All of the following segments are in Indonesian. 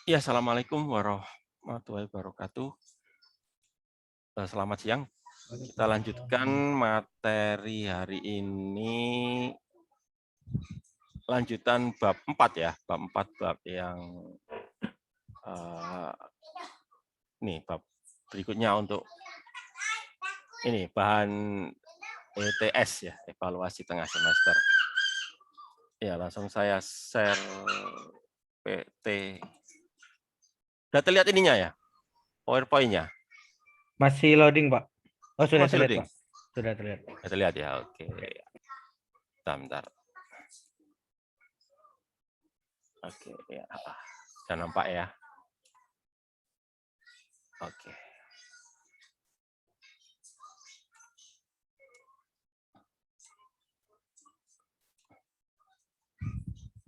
Ya, assalamualaikum warahmatullahi wabarakatuh. Selamat siang. Kita lanjutkan materi hari ini, lanjutan bab 4 ya, bab 4 bab yang nih bab berikutnya untuk ini bahan ETS ya, evaluasi tengah semester. Ya, langsung saya share PT. Sudah terlihat ininya ya, PowerPoint-nya? Masih loading, Pak. Oh, sudah Masih terlihat, loading? Pak. Sudah terlihat. Sudah terlihat ya, oke. Bentar. Oke, ya. Sudah nampak ya. Oke.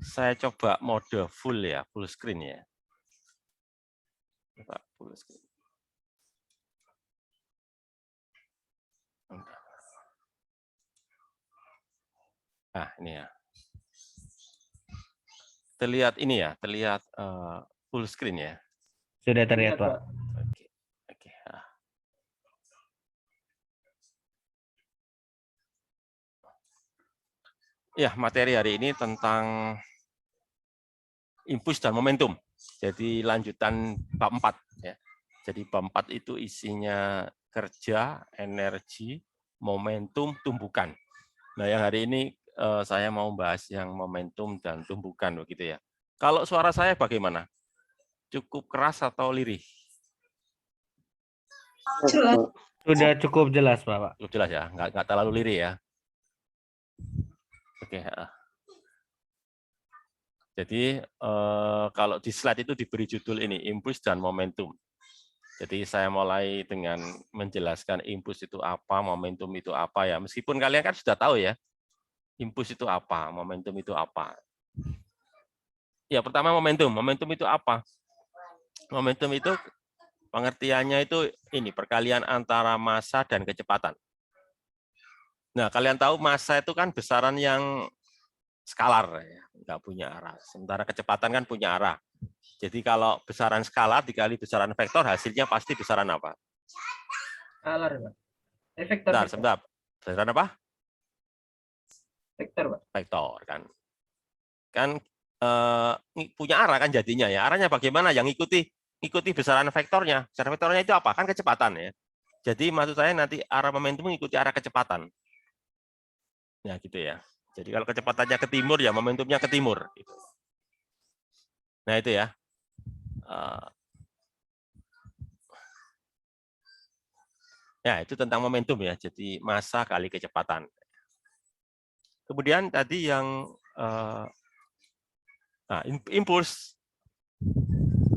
Saya coba mode full ya, full screen ya. Coba full screen. Nah, ini ya. Terlihat ini ya, terlihat full screen ya. Sudah terlihat, Pak. Oke. Oke. Ya, materi hari ini tentang impuls dan momentum. Jadi lanjutan bab 4 ya. Jadi bab 4 itu isinya kerja, energi, momentum, tumbukan. Nah, yang hari ini saya mau bahas yang momentum dan tumbukan begitu ya. Kalau suara saya bagaimana? Cukup keras atau lirih? Sudah cukup jelas, Pak. Cukup jelas ya, nggak terlalu lirih ya. Oke. Jadi kalau di slide itu diberi judul ini, impuls dan momentum. Jadi saya mulai dengan menjelaskan impuls itu apa, momentum itu apa ya. Meskipun kalian kan sudah tahu ya, impuls itu apa, momentum itu apa. Ya, pertama momentum. Momentum itu apa? Momentum itu pengertiannya itu ini, perkalian antara massa dan kecepatan. Nah, kalian tahu massa itu kan besaran yang skalar, ya, nggak punya arah. Sementara kecepatan kan punya arah. Jadi kalau besaran skalar dikali besaran vektor, hasilnya pasti besaran apa? Skalar, Pak. Vektor, Sebentar. Besaran apa? Vektor, Pak. Vektor kan. Kan punya arah kan jadinya ya. Arahnya bagaimana? Yang ikuti besaran vektornya. Besaran vektornya itu apa? Kan kecepatan ya. Jadi maksud saya nanti arah momentum mengikuti arah kecepatan. Ya gitu ya. Jadi kalau kecepatannya ke timur ya momentumnya ke timur. Gitu. Nah itu ya. Ya itu tentang momentum ya. Jadi massa kali kecepatan. Kemudian tadi yang impuls.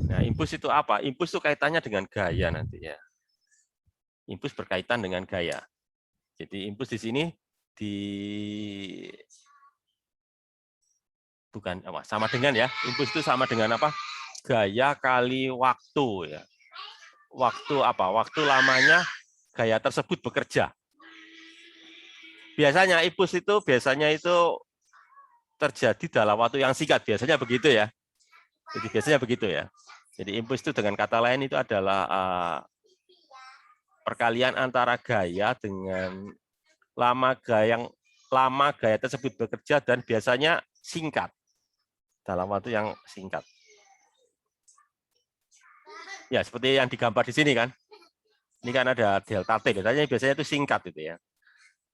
Nah impuls itu apa? Impuls itu kaitannya dengan gaya nanti ya. Impuls berkaitan dengan gaya. Jadi impuls di sini bukan apa? Sama dengan ya. Impuls itu sama dengan apa? Gaya kali waktu ya. Waktu apa? Waktu lamanya gaya tersebut bekerja. Biasanya impuls itu terjadi dalam waktu yang singkat. Biasanya begitu ya. Jadi biasanya begitu ya. Jadi impuls itu dengan kata lain itu adalah perkalian antara gaya dengan lama gaya tersebut bekerja dan biasanya singkat dalam waktu yang singkat. Ya seperti yang digambar di sini kan. Ini kan ada delta T, biasanya itu singkat itu ya.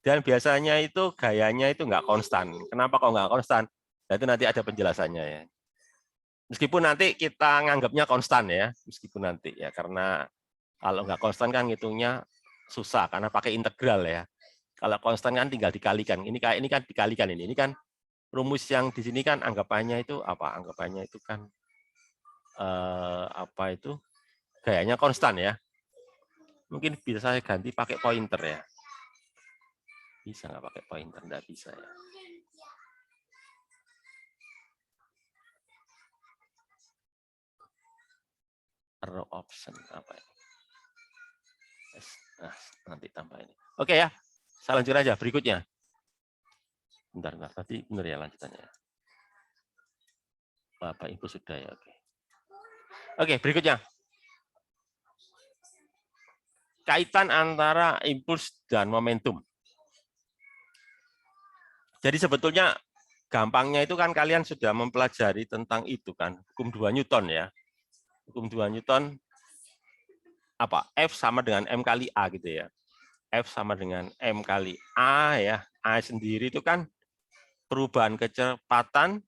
Dan biasanya itu gayanya itu nggak konstan. Kenapa kok nggak konstan? Nah, itu nanti ada penjelasannya ya. Meskipun nanti kita nganggapnya konstan ya, meskipun nanti ya, karena kalau nggak konstan kan ngitungnya susah karena pakai integral ya. Kalau konstan kan tinggal dikalikan. Ini kan dikalikan ini. Ini kan rumus yang di sini kan anggapannya itu apa? Anggapannya itu kan apa itu gayanya konstan ya. Mungkin bisa saya ganti pakai pointer ya. Bisa nggak pakai pointer? Nggak bisa ya. Row option apa ini? Nah, nanti tambah ini. Oke ya, saya lanjut aja berikutnya. Bentar, tadi benar ya lanjutannya. Bapak Ibu sudah ya, oke. Oke, berikutnya. Kaitan antara impuls dan momentum. Jadi sebetulnya gampangnya itu kan kalian sudah mempelajari tentang itu kan, hukum 2 Newton ya. Hukum 2 Newton apa? F sama dengan M kali A gitu ya. F sama dengan M kali A ya. A sendiri itu kan perubahan kecepatan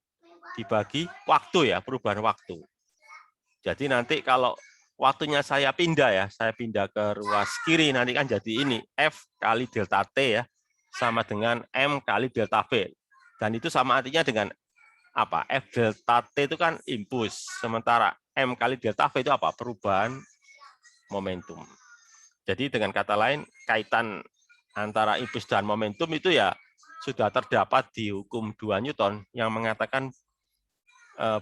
dibagi waktu ya, perubahan waktu. Jadi nanti kalau waktunya saya pindah ya, saya pindah ke ruas kiri, nanti kan jadi ini, F kali delta T ya, sama dengan M kali delta V. Dan itu sama artinya dengan apa? F delta T itu kan impuls, sementara M kali delta V itu apa? Perubahan momentum. Jadi dengan kata lain, kaitan antara impuls dan momentum itu ya sudah terdapat di hukum 2 Newton yang mengatakan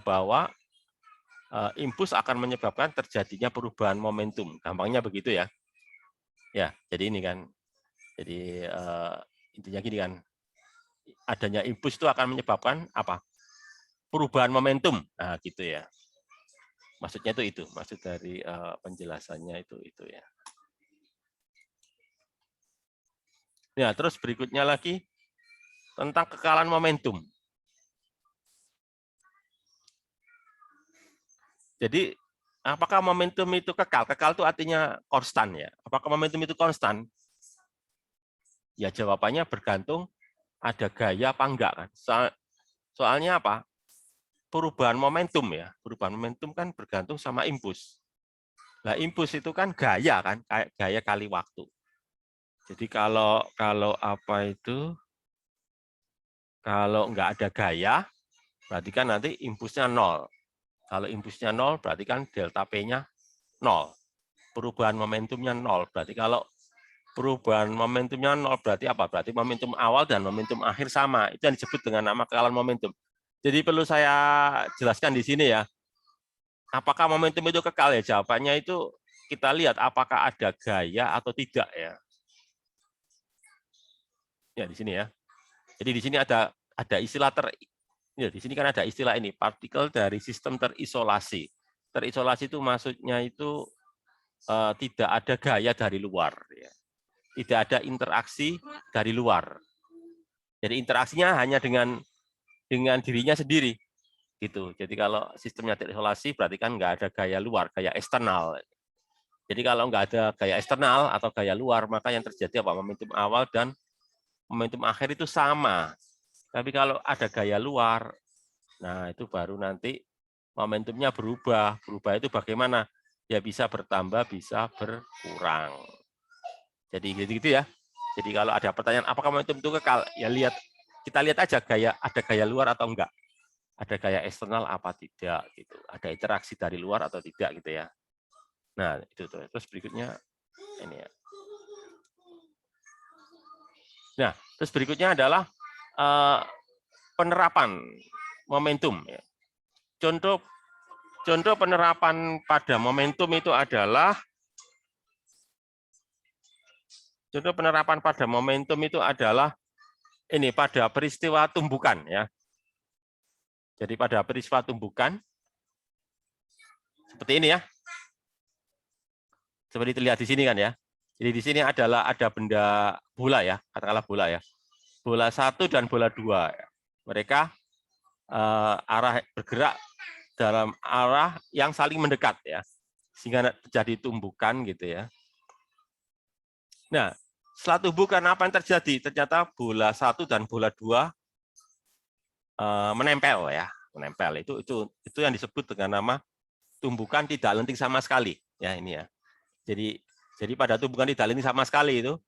bahwa impuls akan menyebabkan terjadinya perubahan momentum. Gampangnya begitu ya. Ya, jadi ini kan. Jadi intinya gini kan. Adanya impuls itu akan menyebabkan apa? Perubahan momentum. Nah, gitu ya. Maksudnya itu. Maksud dari penjelasannya itu ya. Ya, terus berikutnya lagi tentang kekalahan momentum. Jadi apakah momentum itu kekal? Kekal itu artinya konstan ya. Apakah momentum itu konstan? Ya jawabannya bergantung ada gaya apa enggak kan. Soalnya apa? Perubahan momentum ya. Perubahan momentum kan bergantung sama impuls. Nah, impuls itu kan gaya kan, kayak gaya kali waktu. Jadi kalau apa itu? Kalau enggak ada gaya, berarti kan nanti impulsnya 0. Kalau impulsnya 0, berarti kan delta P-nya 0. Perubahan momentumnya 0. Berarti kalau perubahan momentumnya 0, berarti apa? Berarti momentum awal dan momentum akhir sama. Itu yang disebut dengan nama kekalahan momentum. Jadi perlu saya jelaskan di sini ya. Apakah momentum itu kekal ya? Jawabannya itu kita lihat apakah ada gaya atau tidak ya. Ya di sini ya. Jadi di sini ada istilah ya, di sini kan ada istilah ini, partikel dari sistem terisolasi. Terisolasi itu maksudnya itu tidak ada gaya dari luar, ya. Tidak ada interaksi dari luar. Jadi interaksinya hanya dengan dirinya sendiri, gitu. Jadi kalau sistemnya terisolasi berarti kan nggak ada gaya luar, gaya eksternal. Jadi kalau nggak ada gaya eksternal atau gaya luar, maka yang terjadi apa? Momentum awal dan momentum akhir itu sama. Tapi kalau ada gaya luar, nah itu baru nanti momentumnya berubah. Berubah itu bagaimana? Ya bisa bertambah, bisa berkurang. Jadi gitu ya. Jadi kalau ada pertanyaan apakah momentum itu kekal, ya kita lihat aja ada gaya luar atau enggak. Ada gaya eksternal apa tidak gitu. Ada interaksi dari luar atau tidak gitu ya. Nah, itu tuh. Terus berikutnya ini ya. Nah, terus berikutnya adalah penerapan momentum ya. Contoh penerapan pada momentum itu adalah ini pada peristiwa tumbukan ya. Jadi pada peristiwa tumbukan seperti ini ya. Seperti terlihat di sini kan ya. Jadi di sini ada benda bola ya, katakanlah bola ya. Bola 1 dan bola 2. Mereka arah bergerak dalam arah yang saling mendekat ya. Sehingga terjadi tumbukan gitu ya. Nah, setelah tumbukan apa yang terjadi? Ternyata bola 1 dan bola 2 menempel ya, menempel. Itu yang disebut dengan nama tumbukan tidak lenting sama sekali. Ya, ini ya. Jadi pada tumbukan tidak lenting sama sekali itu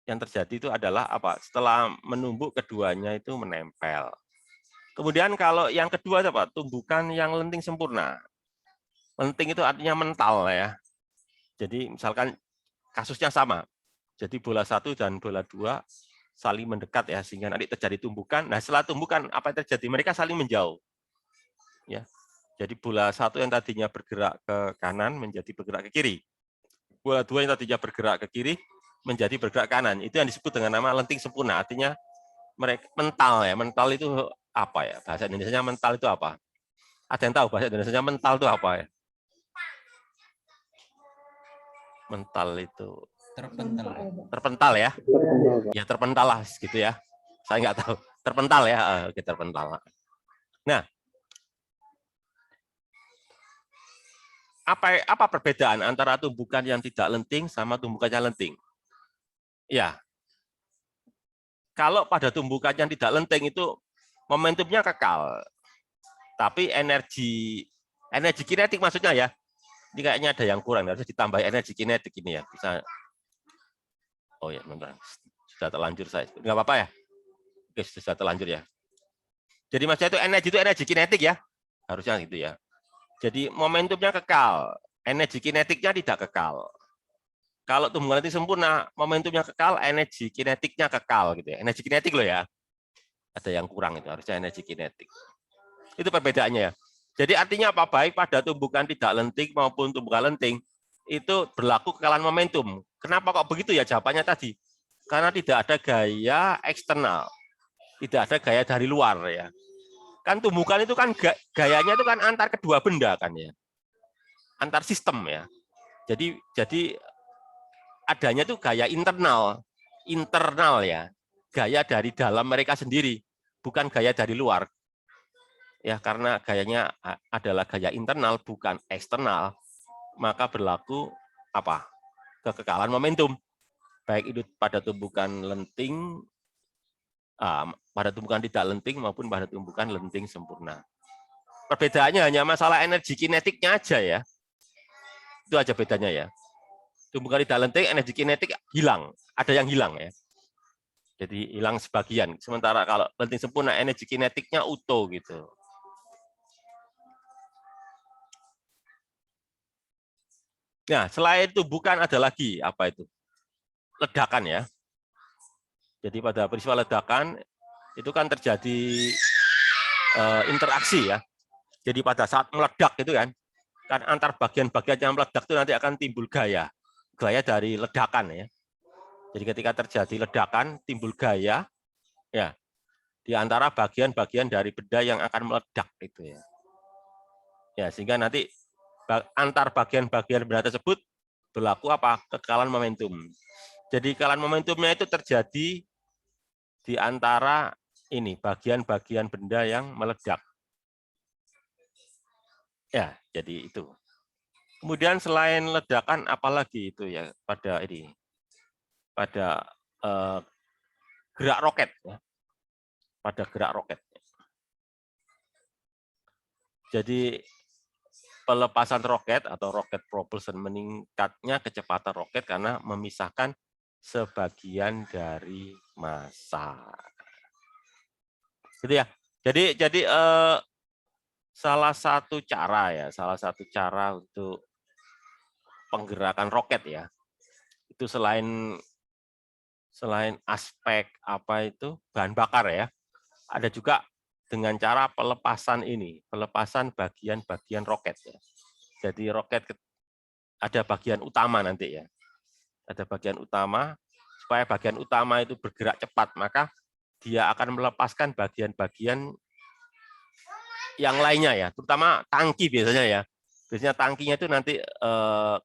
yang terjadi itu adalah apa? Setelah menumbuk keduanya itu menempel. Kemudian kalau yang kedua apa? Tumbukan yang lenting sempurna. Lenting itu artinya mental ya. Jadi misalkan kasusnya sama. Jadi bola 1 dan bola 2 saling mendekat ya sehingga nanti terjadi tumbukan. Nah, setelah tumbukan apa yang terjadi? Mereka saling menjauh. Ya. Jadi bola 1 yang tadinya bergerak ke kanan menjadi bergerak ke kiri. Bola 2 yang tadinya bergerak ke kiri menjadi bergerak kanan. Itu yang disebut dengan nama lenting sempurna. Artinya mereka mental ya. Mental itu apa ya? Bahasa Indonesianya mental itu apa? Ada yang tahu bahasa Indonesianya mental itu apa ya? Mental itu Terpental. terpental ya. Ya terpental lah gitu ya. Saya nggak tahu. Terpental ya. Oke, terpental. Nah, apa perbedaan antara tumbukan yang tidak lenting sama tumbukan yang lenting? Ya. Kalau pada tumbukan yang tidak lenting itu momentumnya kekal. Tapi energi kinetik maksudnya ya. Ini kayaknya ada yang kurang, harus ditambah energi kinetik ini ya. Bisa. Oh ya, bentar. Sudah terlanjur saya. Enggak apa-apa ya? Oke, sudah terlanjur ya. Jadi maksudnya itu energi kinetik ya. Harusnya gitu ya. Jadi momentumnya kekal, energi kinetiknya tidak kekal. Kalau tumbuhan lenting sempurna, momentumnya kekal, energi kinetiknya kekal gitu ya. Energi kinetik loh ya. Ada yang kurang itu, harusnya energi kinetik. Itu perbedaannya ya. Jadi artinya apa? Baik pada tumbukan tidak lenting maupun tumbukan lenting, itu berlaku kekalahan momentum. Kenapa kok begitu ya? Jawabannya tadi. Karena tidak ada gaya eksternal. Tidak ada gaya dari luar ya. Kan tumbukan itu kan gayanya itu kan antar kedua benda kan ya. Antar sistem ya. Jadi adanya itu gaya internal ya. Gaya dari dalam mereka sendiri, bukan gaya dari luar. Ya, karena gayanya adalah gaya internal bukan eksternal, maka berlaku apa? Kekekalan momentum. Baik itu pada tumbukan lenting, pada tumbukan tidak lenting maupun pada tumbukan lenting sempurna. Perbedaannya hanya masalah energi kinetiknya aja ya. Itu aja bedanya ya. Tumbukan tidak lenting, energi kinetik hilang. Ada yang hilang ya. Jadi hilang sebagian. Sementara kalau lenting sempurna, energi kinetiknya utuh gitu. Nah, selain tumbukan ada lagi apa itu? Ledakan ya. Jadi pada peristiwa ledakan itu kan terjadi interaksi ya. Jadi pada saat meledak itu kan antar bagian-bagian yang meledak itu nanti akan timbul gaya dari ledakan ya. Jadi ketika terjadi ledakan timbul gaya ya di antara bagian-bagian dari benda yang akan meledak itu ya. Ya, sehingga nanti antar bagian-bagian benda tersebut berlaku apa? Kekekalan momentum. Jadi kekekalan momentumnya itu terjadi di antara ini bagian-bagian benda yang meledak. Ya, jadi itu. Kemudian selain ledakan apalagi itu ya pada gerak roket ya. Pada gerak roket. Jadi pelepasan roket atau rocket propulsion meningkatnya kecepatan roket karena memisahkan sebagian dari massa. Gitu ya. Jadi salah satu cara untuk penggerakan roket ya. Itu selain aspek apa itu bahan bakar ya. Ada juga dengan cara pelepasan bagian-bagian roket ya. Jadi roket ada bagian utama nanti ya. Ada bagian utama, supaya bagian utama itu bergerak cepat, maka dia akan melepaskan bagian-bagian yang lainnya ya, terutama tangki biasanya ya. Biasanya tangkinya itu nanti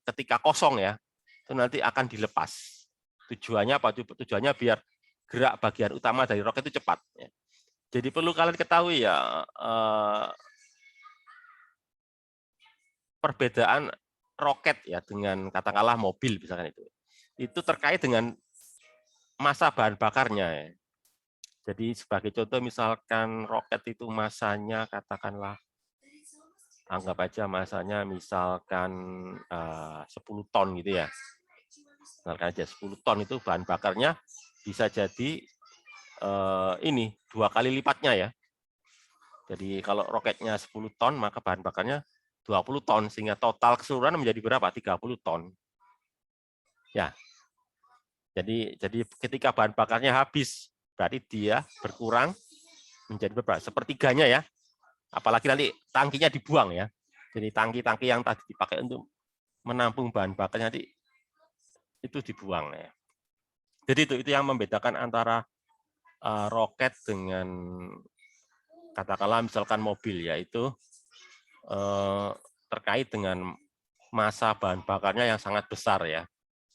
ketika kosong ya, itu nanti akan dilepas. Tujuannya apa? Tujuannya biar gerak bagian utama dari roket itu cepat. Ya. Jadi perlu kalian ketahui ya, perbedaan roket ya dengan katakanlah mobil misalkan itu terkait dengan massa bahan bakarnya ya. Jadi sebagai contoh misalkan roket itu massanya katakanlah anggap aja massanya misalkan 10 ton gitu ya. Misalkan aja 10 ton itu bahan bakarnya bisa jadi ini 2 kali lipatnya ya. Jadi kalau roketnya 10 ton maka bahan bakarnya 20 ton sehingga total keseluruhan menjadi berapa? 30 ton. Ya. Jadi ketika bahan bakarnya habis berarti dia berkurang menjadi berapa? Sepertiganya ya. Apalagi nanti tangkinya dibuang ya. Jadi tangki-tangki yang tadi dipakai untuk menampung bahan bakar nanti itu dibuang ya. Jadi itu yang membedakan antara roket dengan katakanlah misalkan mobil, yaitu terkait dengan massa bahan bakarnya yang sangat besar ya.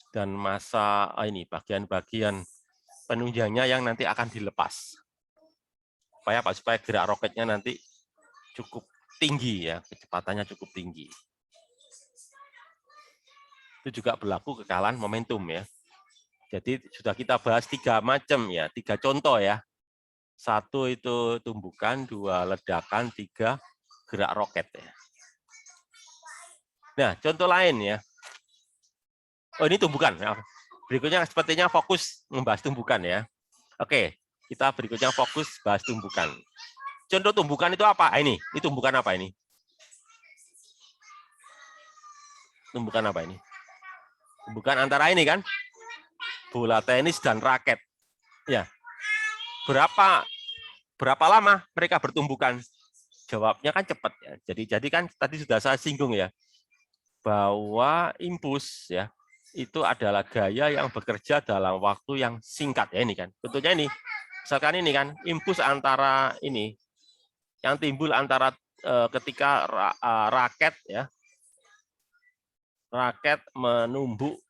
dan masa ini bagian-bagian penunjangnya yang nanti akan dilepas. Supaya apa? Supaya gerak roketnya nanti cukup tinggi ya, kecepatannya cukup tinggi. Itu juga berlaku kekalahan momentum ya. Jadi sudah kita bahas 3 macam ya, 3 contoh ya. 1 itu tumbukan, 2 ledakan, 3 gerak roket ya. Nah, contoh lain ya. Oh, ini tumbukan. Berikutnya sepertinya fokus membahas tumbukan ya. Oke, kita berikutnya fokus bahas tumbukan. Contoh tumbukan itu apa? Ini tumbukan apa ini? Tumbukan apa ini? Tumbukan antara ini kan? Bola tenis dan raket. Ya. Berapa lama mereka bertumbukan? Jawabnya kan cepat ya. Jadi kan tadi sudah saya singgung ya, bahwa impuls ya itu adalah gaya yang bekerja dalam waktu yang singkat ya, ini kan. Tentunya ini, misalkan ini kan impuls antara ini yang timbul antara ketika raket ya, raket menumbuk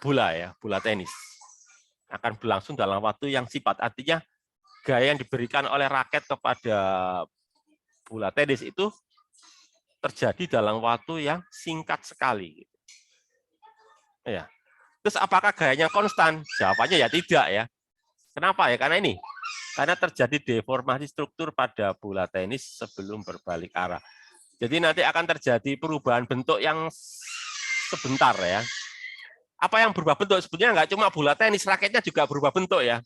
bola ya, bola tenis akan berlangsung dalam waktu yang singkat. Artinya gaya yang diberikan oleh raket kepada bola tenis itu terjadi dalam waktu yang singkat sekali. Ya. Terus apakah gayanya konstan? Jawabannya ya tidak ya. Kenapa ya? Karena ini, karena terjadi deformasi struktur pada bola tenis sebelum berbalik arah. Jadi nanti akan terjadi perubahan bentuk yang sebentar ya. Apa yang berubah bentuk? Sebenarnya nggak cuma bola tenis, raketnya juga berubah bentuk ya.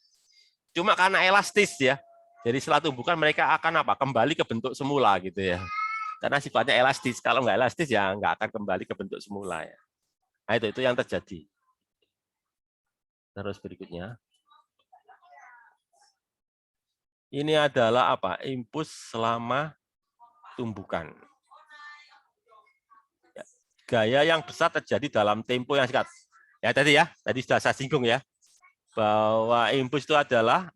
Cuma karena elastis ya. Jadi setelah tumbukan mereka akan kembali ke bentuk semula gitu ya. Karena sifatnya elastis. Kalau nggak elastis ya nggak akan kembali ke bentuk semula ya. Nah itu yang terjadi. Terus berikutnya. Ini adalah impuls selama tumbukan. Gaya yang besar terjadi dalam tempo yang singkat. Ya tadi sudah saya singgung ya, bahwa impuls itu adalah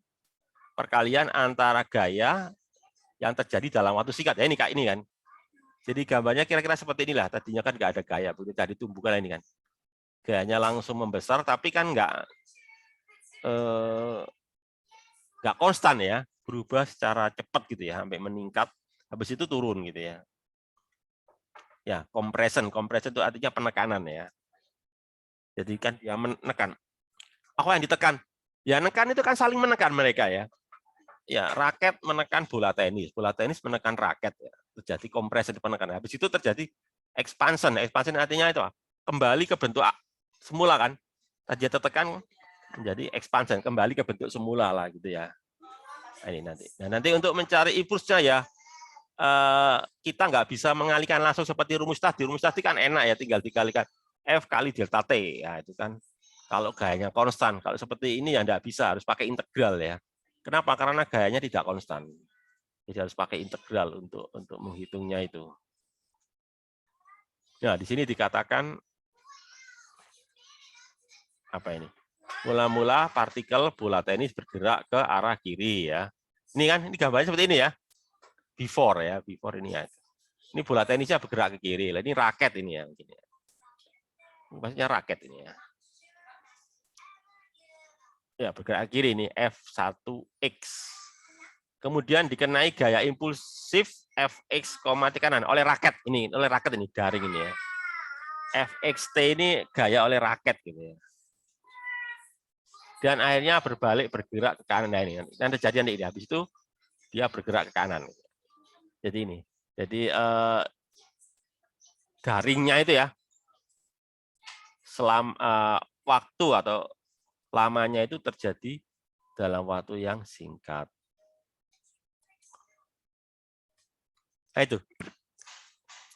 perkalian antara gaya yang terjadi dalam waktu singkat. Ya ini Kak, ini kan. Jadi gambarnya kira-kira seperti inilah. Tadinya kan nggak ada gaya, begitu tadi tumbukan ini kan. Gayanya langsung membesar, tapi kan nggak konstan ya, berubah secara cepat gitu ya, sampai meningkat, habis itu turun gitu ya. Ya, compression itu artinya penekanan ya. Jadi kan dia menekan. Apa yang ditekan? Ya nekan itu kan saling menekan mereka ya. Ya, raket menekan bola tenis menekan raket ya. Terjadi compression penekanan. Habis itu terjadi expansion. Expansion artinya itu kembali ke bentuk semula kan. Tadi tertekan menjadi expansion, kembali ke bentuk semula lah gitu ya. Nah, ini nanti. Nah, nanti untuk mencari impulsnya ya, kita nggak bisa mengalihkan langsung seperti rumus tadi. Rumus tadi kan enak ya, tinggal dikalikan F kali delta T. Ya, itu kan kalau gayanya konstan. Kalau seperti ini ya nggak bisa, harus pakai integral ya. Kenapa? Karena gayanya tidak konstan. Jadi harus pakai integral untuk menghitungnya itu. Nah, di sini dikatakan apa ini? Mula-mula partikel bola tenis bergerak ke arah kiri ya. Ini kan, ini gambarnya seperti ini ya. Before ya, before ini ya. Ini bola tenisnya bergerak ke kiri. Ini raket ini ya. Maksudnya raket ini ya. Ya, bergerak ke kiri ini F1X. Kemudian dikenai gaya impulsif Fx, tekanan oleh raket ini, daring ini ya. Fxt ini gaya oleh raket gitu ya. Dan akhirnya berbalik bergerak ke kanan. Nah, ini yang terjadi nanti habis itu dia bergerak ke kanan. Jadi ini. Jadi daringnya itu ya. Waktu atau lamanya itu terjadi dalam waktu yang singkat. Nah, itu.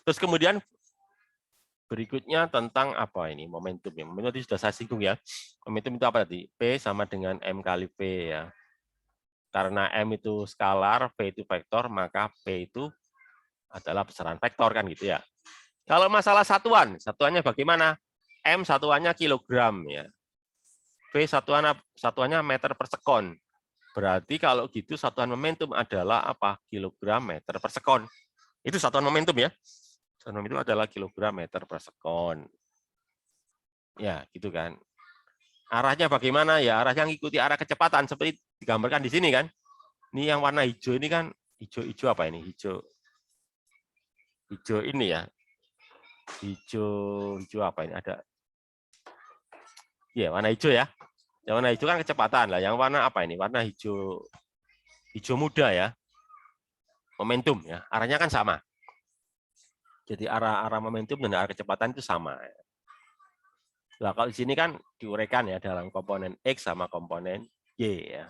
Terus kemudian berikutnya tentang apa ini? Momentum. Momentum tadi sudah saya singgung ya. Momentum itu apa tadi? P sama dengan M kali P ya. Karena M itu skalar, P itu vektor, maka P itu adalah besaran vektor kan gitu ya. Kalau masalah satuannya bagaimana? M satuannya kilogram ya. P satuannya meter per sekon. Berarti kalau gitu satuan momentum adalah apa? Kilogram meter per sekon. Itu satuan momentum ya. Satuan momentum adalah kilogram meter per sekon. Ya, gitu kan. Arahnya bagaimana? Ya, arahnya ngikuti arah kecepatan seperti digambarkan di sini kan. Ini yang warna hijau ini kan, hijau apa ini? Hijau ini ya. Hijau apa ini? Ada. Ya, warna hijau ya. Yang warna hijau kan kecepatan lah. Yang warna apa ini? Warna hijau muda ya. Momentum ya. Arahnya kan sama. Jadi arah momentum dan arah kecepatan itu sama. Nah, kalau di sini kan diuraikan ya dalam komponen X sama komponen Y ya.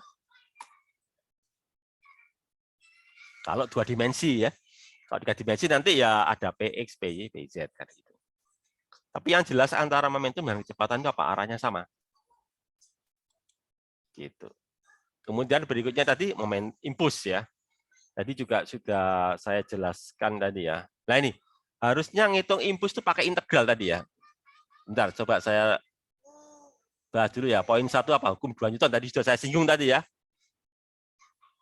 Kalau 2 dimensi ya. Kalau 3 dimensi nanti ya ada PX, PY, PZ kan gitu. Tapi yang jelas antara momentum dan kecepatan itu apa? Arahnya sama. Gitu. Kemudian berikutnya tadi impuls ya. Tadi juga sudah saya jelaskan tadi ya. Nah ini, harusnya ngitung impuls itu pakai integral tadi ya. Bentar, coba saya bahas dulu ya. Poin 1 apa? Hukum 2 Newton. Tadi sudah saya singgung tadi ya.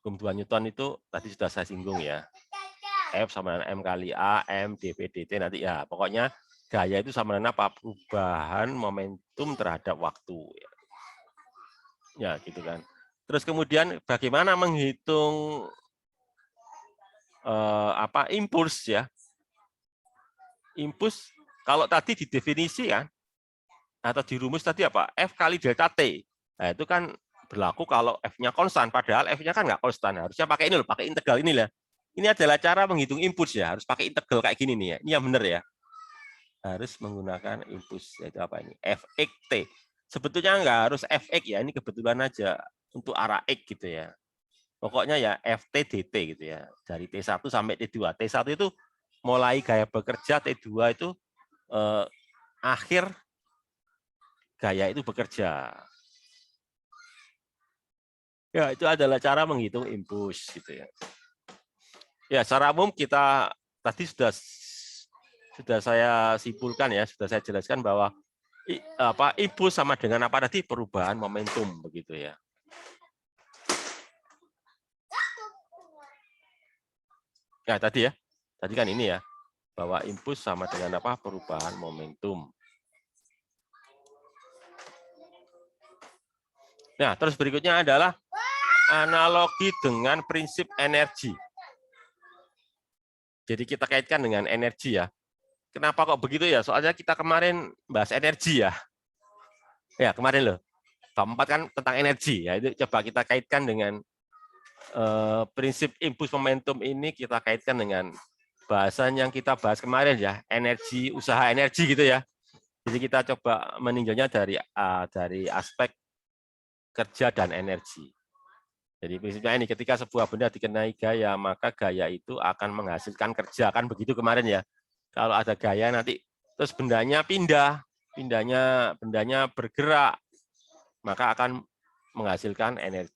Hukum 2 Newton itu tadi sudah saya singgung ya. F sama dengan M kali A, M, dP, dt. Nanti ya, pokoknya gaya itu sama dengan apa? Perubahan momentum terhadap waktu. Ya, gitu kan. Terus kemudian bagaimana menghitung impuls ya? Impuls kalau tadi didefinisikan atau di rumus tadi apa? F kali delta T. Nah, itu kan berlaku kalau F-nya konstan, padahal F-nya kan nggak konstan. Harusnya pakai ini loh, pakai integral ini lah. Ini adalah cara menghitung impuls ya, harus pakai integral kayak gini nih ya. Ini yang benar ya. Harus menggunakan impuls, yaitu apa ini? Fx T. Sebetulnya nggak harus Fx ya, ini kebetulan aja untuk arah X gitu ya. Pokoknya ya Ft dt gitu ya. Dari T1 sampai T2. T1 itu mulai gaya bekerja, T2 itu akhir gaya itu bekerja. Ya, itu adalah cara menghitung impuls gitu ya. Ya, secara umum kita tadi sudah saya simpulkan ya, sudah saya jelaskan bahwa impuls sama dengan apa tadi? Perubahan momentum begitu ya. Ya, tadi ya. Tadi kan ini ya, bahwa impuls sama dengan apa? Perubahan momentum. Nah, terus berikutnya adalah analogi dengan prinsip energi. Jadi kita kaitkan dengan energi ya. Kenapa kok begitu ya? Soalnya kita kemarin bahas energi ya. Ya, kemarin loh. Bab 4 kan tentang energi ya. Itu coba kita kaitkan dengan prinsip impuls momentum ini, kita kaitkan dengan bahasan yang kita bahas kemarin ya, energi, usaha energi gitu ya. Jadi kita coba meninjaunya dari aspek kerja dan energi. Jadi prinsipnya ini, ketika sebuah benda dikenai gaya, maka gaya itu akan menghasilkan kerja, kan begitu kemarin ya. Kalau ada gaya nanti terus bendanya bendanya bergerak, maka akan menghasilkan energi,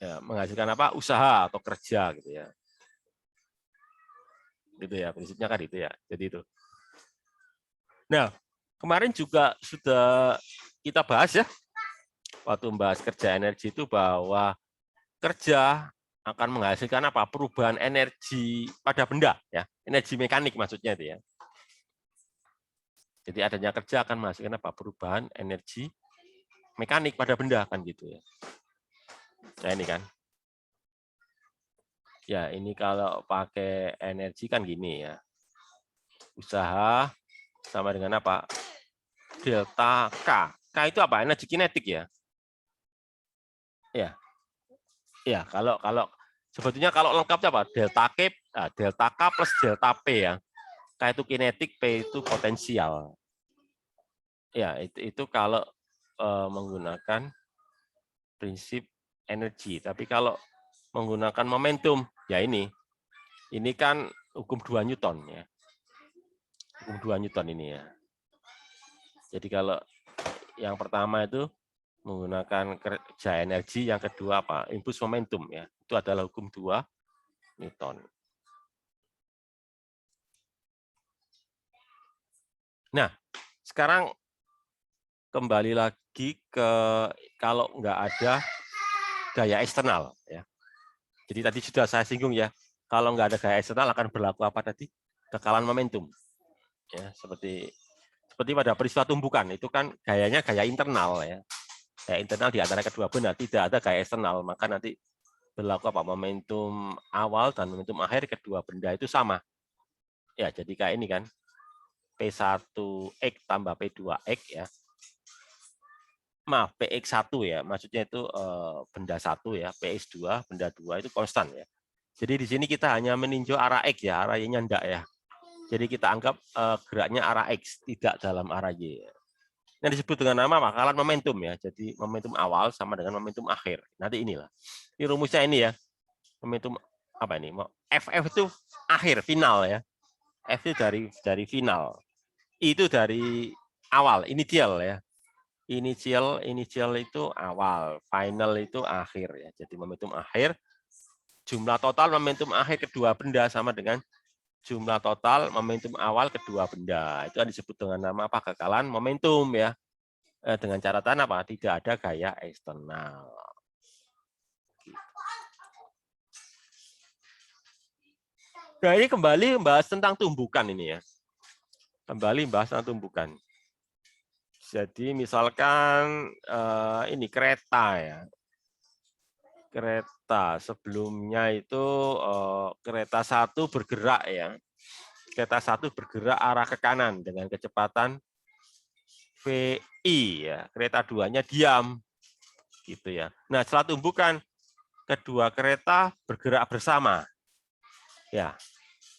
ya, menghasilkan apa? Usaha atau kerja gitu ya. Gitu ya, prinsipnya kan itu ya. Jadi itu. Nah, kemarin juga sudah kita bahas ya, waktu membahas kerja energi itu, bahwa kerja akan menghasilkan apa? Perubahan energi pada benda ya, energi mekanik maksudnya itu ya. Jadi adanya kerja akan menghasilkan apa? Perubahan energi mekanik pada benda kan gitu ya. Nah ini kan. Ya ini kalau pakai energi kan gini ya. Usaha sama dengan apa? Delta K. K itu apa? Energi kinetik ya. Ya. Ya, kalau sebetulnya kalau lengkapnya apa? Delta K plus delta P ya. K itu kinetik, P itu potensial. Ya, itu kalau menggunakan prinsip energi. Tapi kalau menggunakan momentum, ya ini kan hukum 2 Newton ya. Hukum 2 Newton ini ya. Jadi kalau yang pertama itu menggunakan kerja energi, yang kedua apa? Impuls momentum ya. Itu adalah hukum 2 Newton. Nah, sekarang kembali lagi ke kalau nggak ada gaya eksternal ya. Jadi tadi sudah saya singgung ya, kalau nggak ada gaya eksternal akan berlaku apa tadi? Kekalan momentum. Ya, seperti seperti pada peristiwa tumbukan itu kan gayanya gaya internal ya. Gaya internal di antara kedua benda, tidak ada gaya eksternal, maka nanti berlaku apa? Momentum awal dan momentum akhir kedua benda itu sama. Ya, jadi kayak ini kan. P1X tambah P2X ya. Maaf, PX1 ya. Maksudnya itu benda 1 ya, PX2, benda 2 itu konstan ya. Jadi di sini kita hanya meninjau arah X ya, arah Y-nya enggak ya. Jadi kita anggap geraknya arah X, tidak dalam arah Y. Yang disebut dengan nama bakalan momentum ya. Jadi momentum awal sama dengan momentum akhir. Nanti inilah. Ini rumusnya ini ya. Momentum apa ini? FF itu akhir, final ya. F itu dari final. I itu dari awal, initial ya. Initial itu awal, final itu akhir ya. Jadi momentum akhir, jumlah total momentum akhir kedua benda sama dengan jumlah total momentum awal kedua benda. Itu yang disebut dengan nama apa? Kekalan momentum ya. Dengan catatan apa? Tidak ada gaya eksternal. Nah, ini kembali membahas tentang tumbukan ini ya. Kembali membahas tentang tumbukan. Jadi misalkan ini kereta ya. Kereta sebelumnya itu kereta 1 bergerak ya. Kereta 1 bergerak arah ke kanan dengan kecepatan VI ya. Kereta 2-nya diam gitu ya. Nah, setelah tumbukan kedua kereta bergerak bersama. Ya.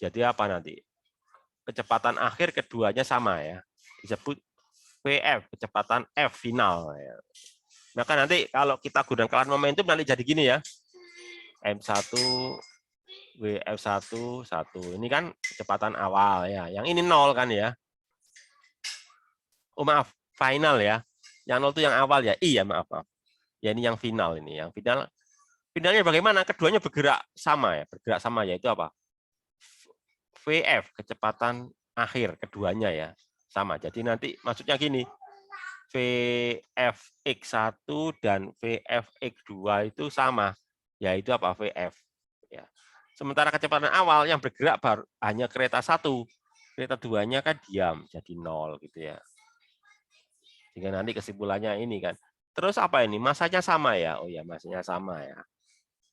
Jadi apa nanti? Kecepatan akhir keduanya sama ya. Disebut VF, kecepatan F final ya. Maka nanti kalau kita gunakan kekalan momentum nanti jadi gini ya. M1 WF1 1. Ini kan kecepatan awal ya. Yang ini 0 kan ya. Oh maaf, final ya. Yang 0 itu yang awal ya. Iya, maaf. Ya ini yang final ini. Yang final finalnya bagaimana? Keduanya bergerak sama ya. Bergerak sama yaitu apa? VF, kecepatan akhir keduanya ya. Sama. Jadi nanti maksudnya gini. VFX1 dan VFX2 itu sama. Yaitu apa? VF. Ya. Sementara kecepatan awal yang bergerak baru hanya kereta 1. Kereta 2-nya kan diam, jadi 0 gitu ya. Sehingga nanti kesimpulannya ini kan. Terus apa ini? Masanya sama ya? Oh ya, masanya sama ya.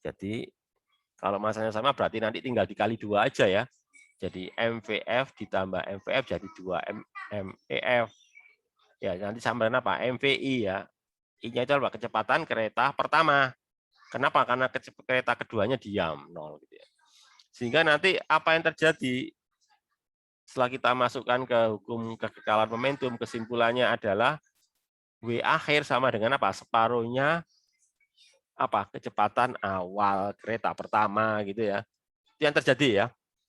Jadi kalau masanya sama berarti nanti tinggal dikali 2 aja ya. Jadi MVF ditambah MVF jadi 2 MEF. Ya, nanti sama dengan apa? MVI ya. I-nya itu adalah kecepatan kereta pertama. Kenapa? Karena kereta keduanya diam, 0 gitu ya. Sehingga nanti apa yang terjadi setelah kita masukkan ke hukum kekekalan momentum, kesimpulannya adalah W akhir sama dengan apa? Separuhnya apa? Kecepatan awal kereta pertama gitu ya. Itu yang terjadi ya.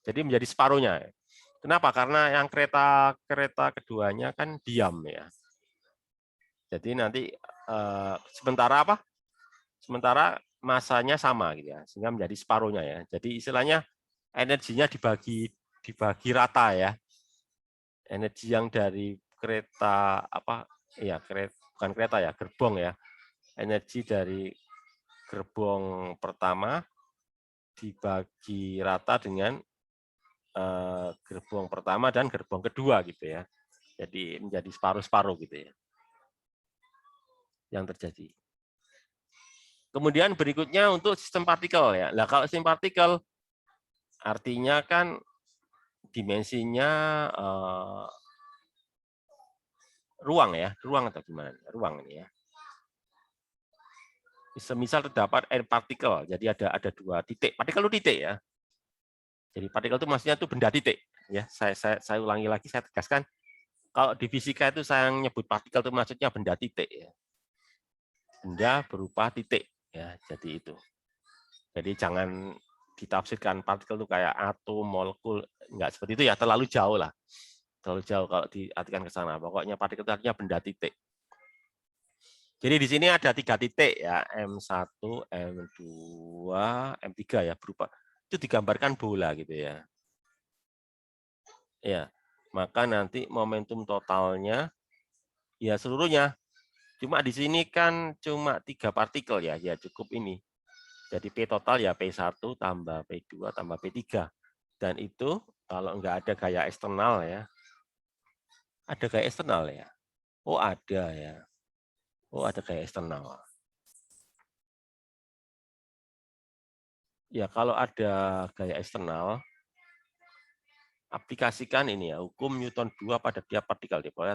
Jadi menjadi separuhnya. Kenapa? Karena yang kereta keduanya kan diam ya. Jadi nanti sementara apa? Sementara masanya sama gitu ya, sehingga menjadi separuhnya ya. Jadi istilahnya energinya dibagi rata ya. Energi yang dari kereta apa ya, bukan kereta ya, gerbong ya. Energi dari gerbong pertama dibagi rata dengan gerbong pertama dan gerbong kedua gitu ya. Jadi menjadi separuh-separuh gitu ya. Yang terjadi. Kemudian berikutnya untuk sistem partikel ya. Nah, kalau sistem partikel artinya kan dimensinya ruang ya, ruang atau gimana? Ruang ini ya. Semisal terdapat n partikel, jadi ada 2 titik. Partikel itu titik ya. Jadi partikel itu maksudnya itu benda titik. Ya, saya ulangi lagi, saya tegaskan. Kalau di fisika itu saya nyebut partikel itu maksudnya benda titik ya. Benda berupa titik ya, jadi itu. Jadi jangan ditafsirkan partikel itu kayak atom, molekul, enggak seperti itu ya, terlalu jauh lah. Terlalu jauh kalau diartikan ke sana. Pokoknya partikel itu artinya benda titik. Jadi di sini ada 3 titik ya, M1, M2, M3 ya, berupa itu digambarkan bola gitu ya. Ya, maka nanti momentum totalnya ya seluruhnya. Cuma di sini kan cuma 3 partikel ya, ya cukup ini. Jadi P total ya P1 tambah P2 tambah P3. Dan itu kalau enggak ada gaya eksternal ya, Ada gaya eksternal ya? Oh, ada ya. Oh, ada gaya eksternal. Ya, kalau ada gaya eksternal, aplikasikan ini ya, hukum Newton 2 pada tiap partikel di bawah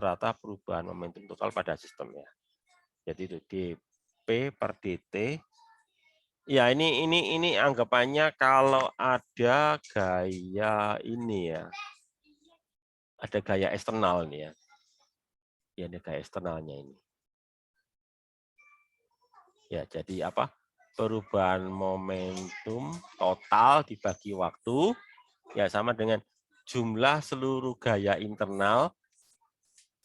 rata perubahan momentum total pada sistemnya. Jadi itu dP per dt. Ya, ini anggapannya kalau ada gaya ini ya. Ada gaya eksternal nih ya. Ya, ada gaya eksternalnya ini. Ya, jadi apa? Perubahan momentum total dibagi waktu ya sama dengan jumlah seluruh gaya internal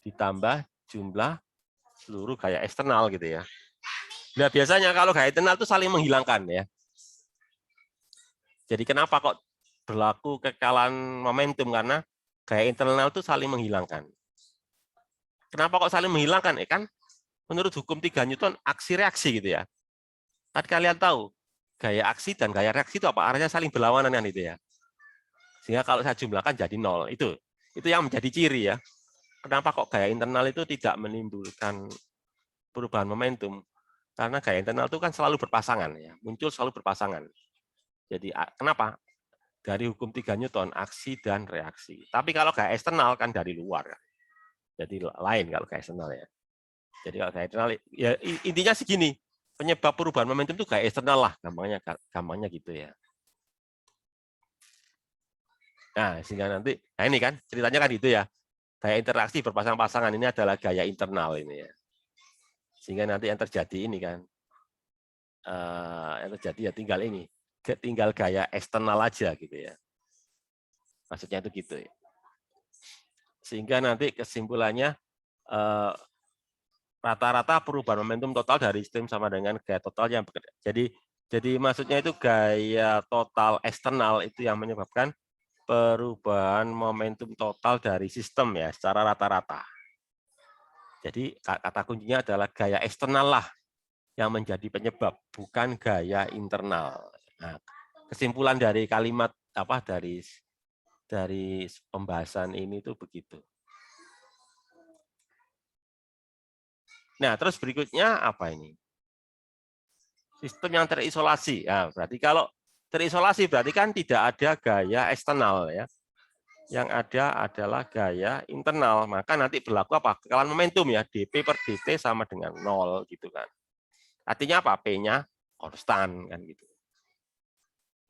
ditambah jumlah seluruh gaya eksternal gitu ya. Nah, biasanya kalau gaya internal itu saling menghilangkan ya. Jadi kenapa kok berlaku kekalan momentum? Karena gaya internal itu saling menghilangkan. Kenapa kok saling menghilangkan? Kan menurut hukum 3 Newton aksi reaksi gitu ya. Kan kalian tahu gaya aksi dan gaya reaksi itu apa? Arahnya saling berlawanan kan itu ya. Sehingga kalau saya jumlahkan jadi 0. Itu yang menjadi ciri ya. Kenapa kok gaya internal itu tidak menimbulkan perubahan momentum? Karena gaya internal itu kan selalu berpasangan ya, muncul selalu berpasangan. Jadi kenapa? Dari hukum 3 Newton aksi dan reaksi. Tapi kalau gaya eksternal kan dari luar. Jadi lain kalau gaya eksternal ya. Jadi kalau gaya internal ya intinya segini. Penyebab perubahan momentum itu gaya eksternal lah, gampangnya gitu ya. Nah, sehingga nanti, nah ini kan ceritanya kan gitu ya. Gaya interaksi berpasang-pasangan ini adalah gaya internal ini ya. Sehingga nanti yang terjadi ini kan, yang terjadi ya tinggal gaya eksternal aja gitu ya. Maksudnya itu gitu ya. Sehingga nanti kesimpulannya rata-rata perubahan momentum total dari sistem sama dengan gaya total yang bekerja. Jadi maksudnya itu gaya total eksternal itu yang menyebabkan perubahan momentum total dari sistem ya secara rata-rata. Jadi kata kuncinya adalah gaya eksternal lah yang menjadi penyebab, bukan gaya internal. Nah, kesimpulan dari kalimat apa dari pembahasan ini itu begitu. Nah, terus berikutnya apa ini? Sistem yang terisolasi. Ya, berarti kalau terisolasi berarti kan tidak ada gaya eksternal ya. Yang ada adalah gaya internal. Maka nanti berlaku apa? Kekalan momentum ya, dP per dt sama dengan 0 gitu kan. Artinya apa? P-nya konstan kan gitu.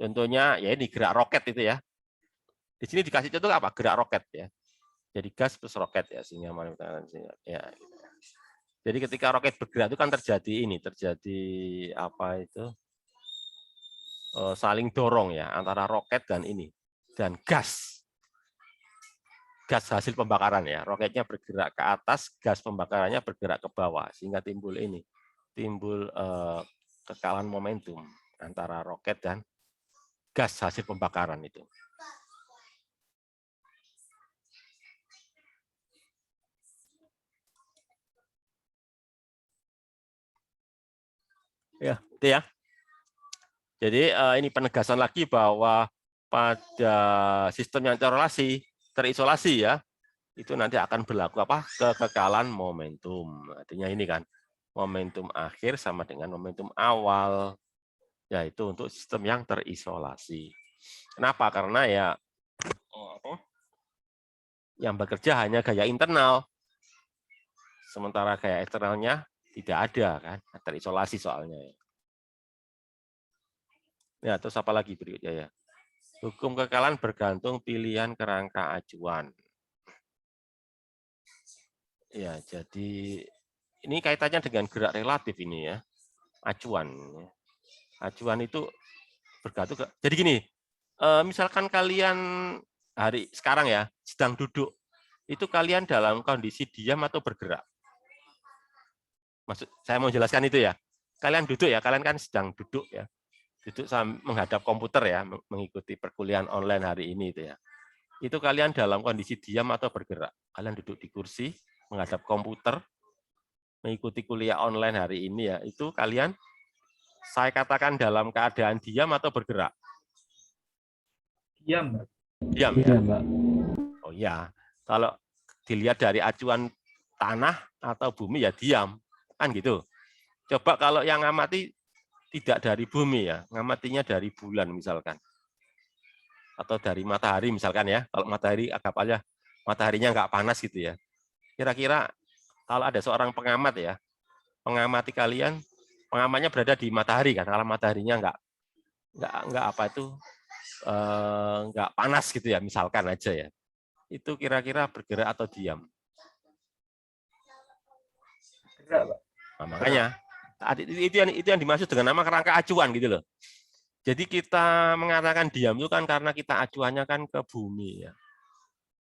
Contohnya ya ini gerak roket itu ya. Di sini dikasih contoh apa? Gerak roket ya. Jadi gas plus roket ya sehingga ya. Jadi ketika roket bergerak itu kan terjadi apa itu? Saling dorong ya antara roket dan gas hasil pembakaran ya. Roketnya bergerak ke atas, gas pembakarannya bergerak ke bawah sehingga timbul kekalan momentum antara roket dan gas hasil pembakaran itu. Ya, itu ya. Jadi ini penegasan lagi bahwa pada sistem yang terisolasi ya, itu nanti akan berlaku apa? Kekekalan momentum. Artinya ini kan, momentum akhir sama dengan momentum awal, yaitu untuk sistem yang terisolasi. Kenapa? Karena ya yang bekerja hanya gaya internal, sementara gaya eksternalnya tidak ada kan, terisolasi soalnya. Ya, terus apa lagi berikutnya ya? Hukum kekekalan bergantung pilihan kerangka acuan. Ya, jadi ini kaitannya dengan gerak relatif ini ya, acuan. Acuan itu bergantung. Jadi gini, misalkan kalian hari sekarang ya sedang duduk, itu kalian dalam kondisi diam atau bergerak? Saya mau jelaskan itu ya. Kalian duduk ya, kalian kan sedang duduk ya, duduk menghadap komputer ya, mengikuti perkuliahan online hari ini itu ya. Itu kalian dalam kondisi diam atau bergerak? Kalian duduk di kursi, menghadap komputer, mengikuti kuliah online hari ini ya, itu kalian saya katakan dalam keadaan diam atau bergerak? Diam, Mbak. Diam ya. Oh ya, kalau dilihat dari acuan tanah atau bumi ya diam, kan gitu. Coba kalau yang ngamati tidak dari bumi ya, ngamatinya dari bulan misalkan, atau dari matahari misalkan ya. Kalau matahari agak aja mataharinya nggak panas gitu ya. Kira-kira kalau ada seorang pengamat ya, pengamati kalian, pengamatnya berada di matahari kan, kalau mataharinya nggak apa itu nggak panas gitu ya, misalkan aja ya. Itu kira-kira bergerak atau diam? Bergerak, Pak. Nah, makanya itu yang dimaksud dengan nama kerangka acuan gitu loh. Jadi kita mengatakan diam itu kan karena kita acuannya kan ke bumi ya.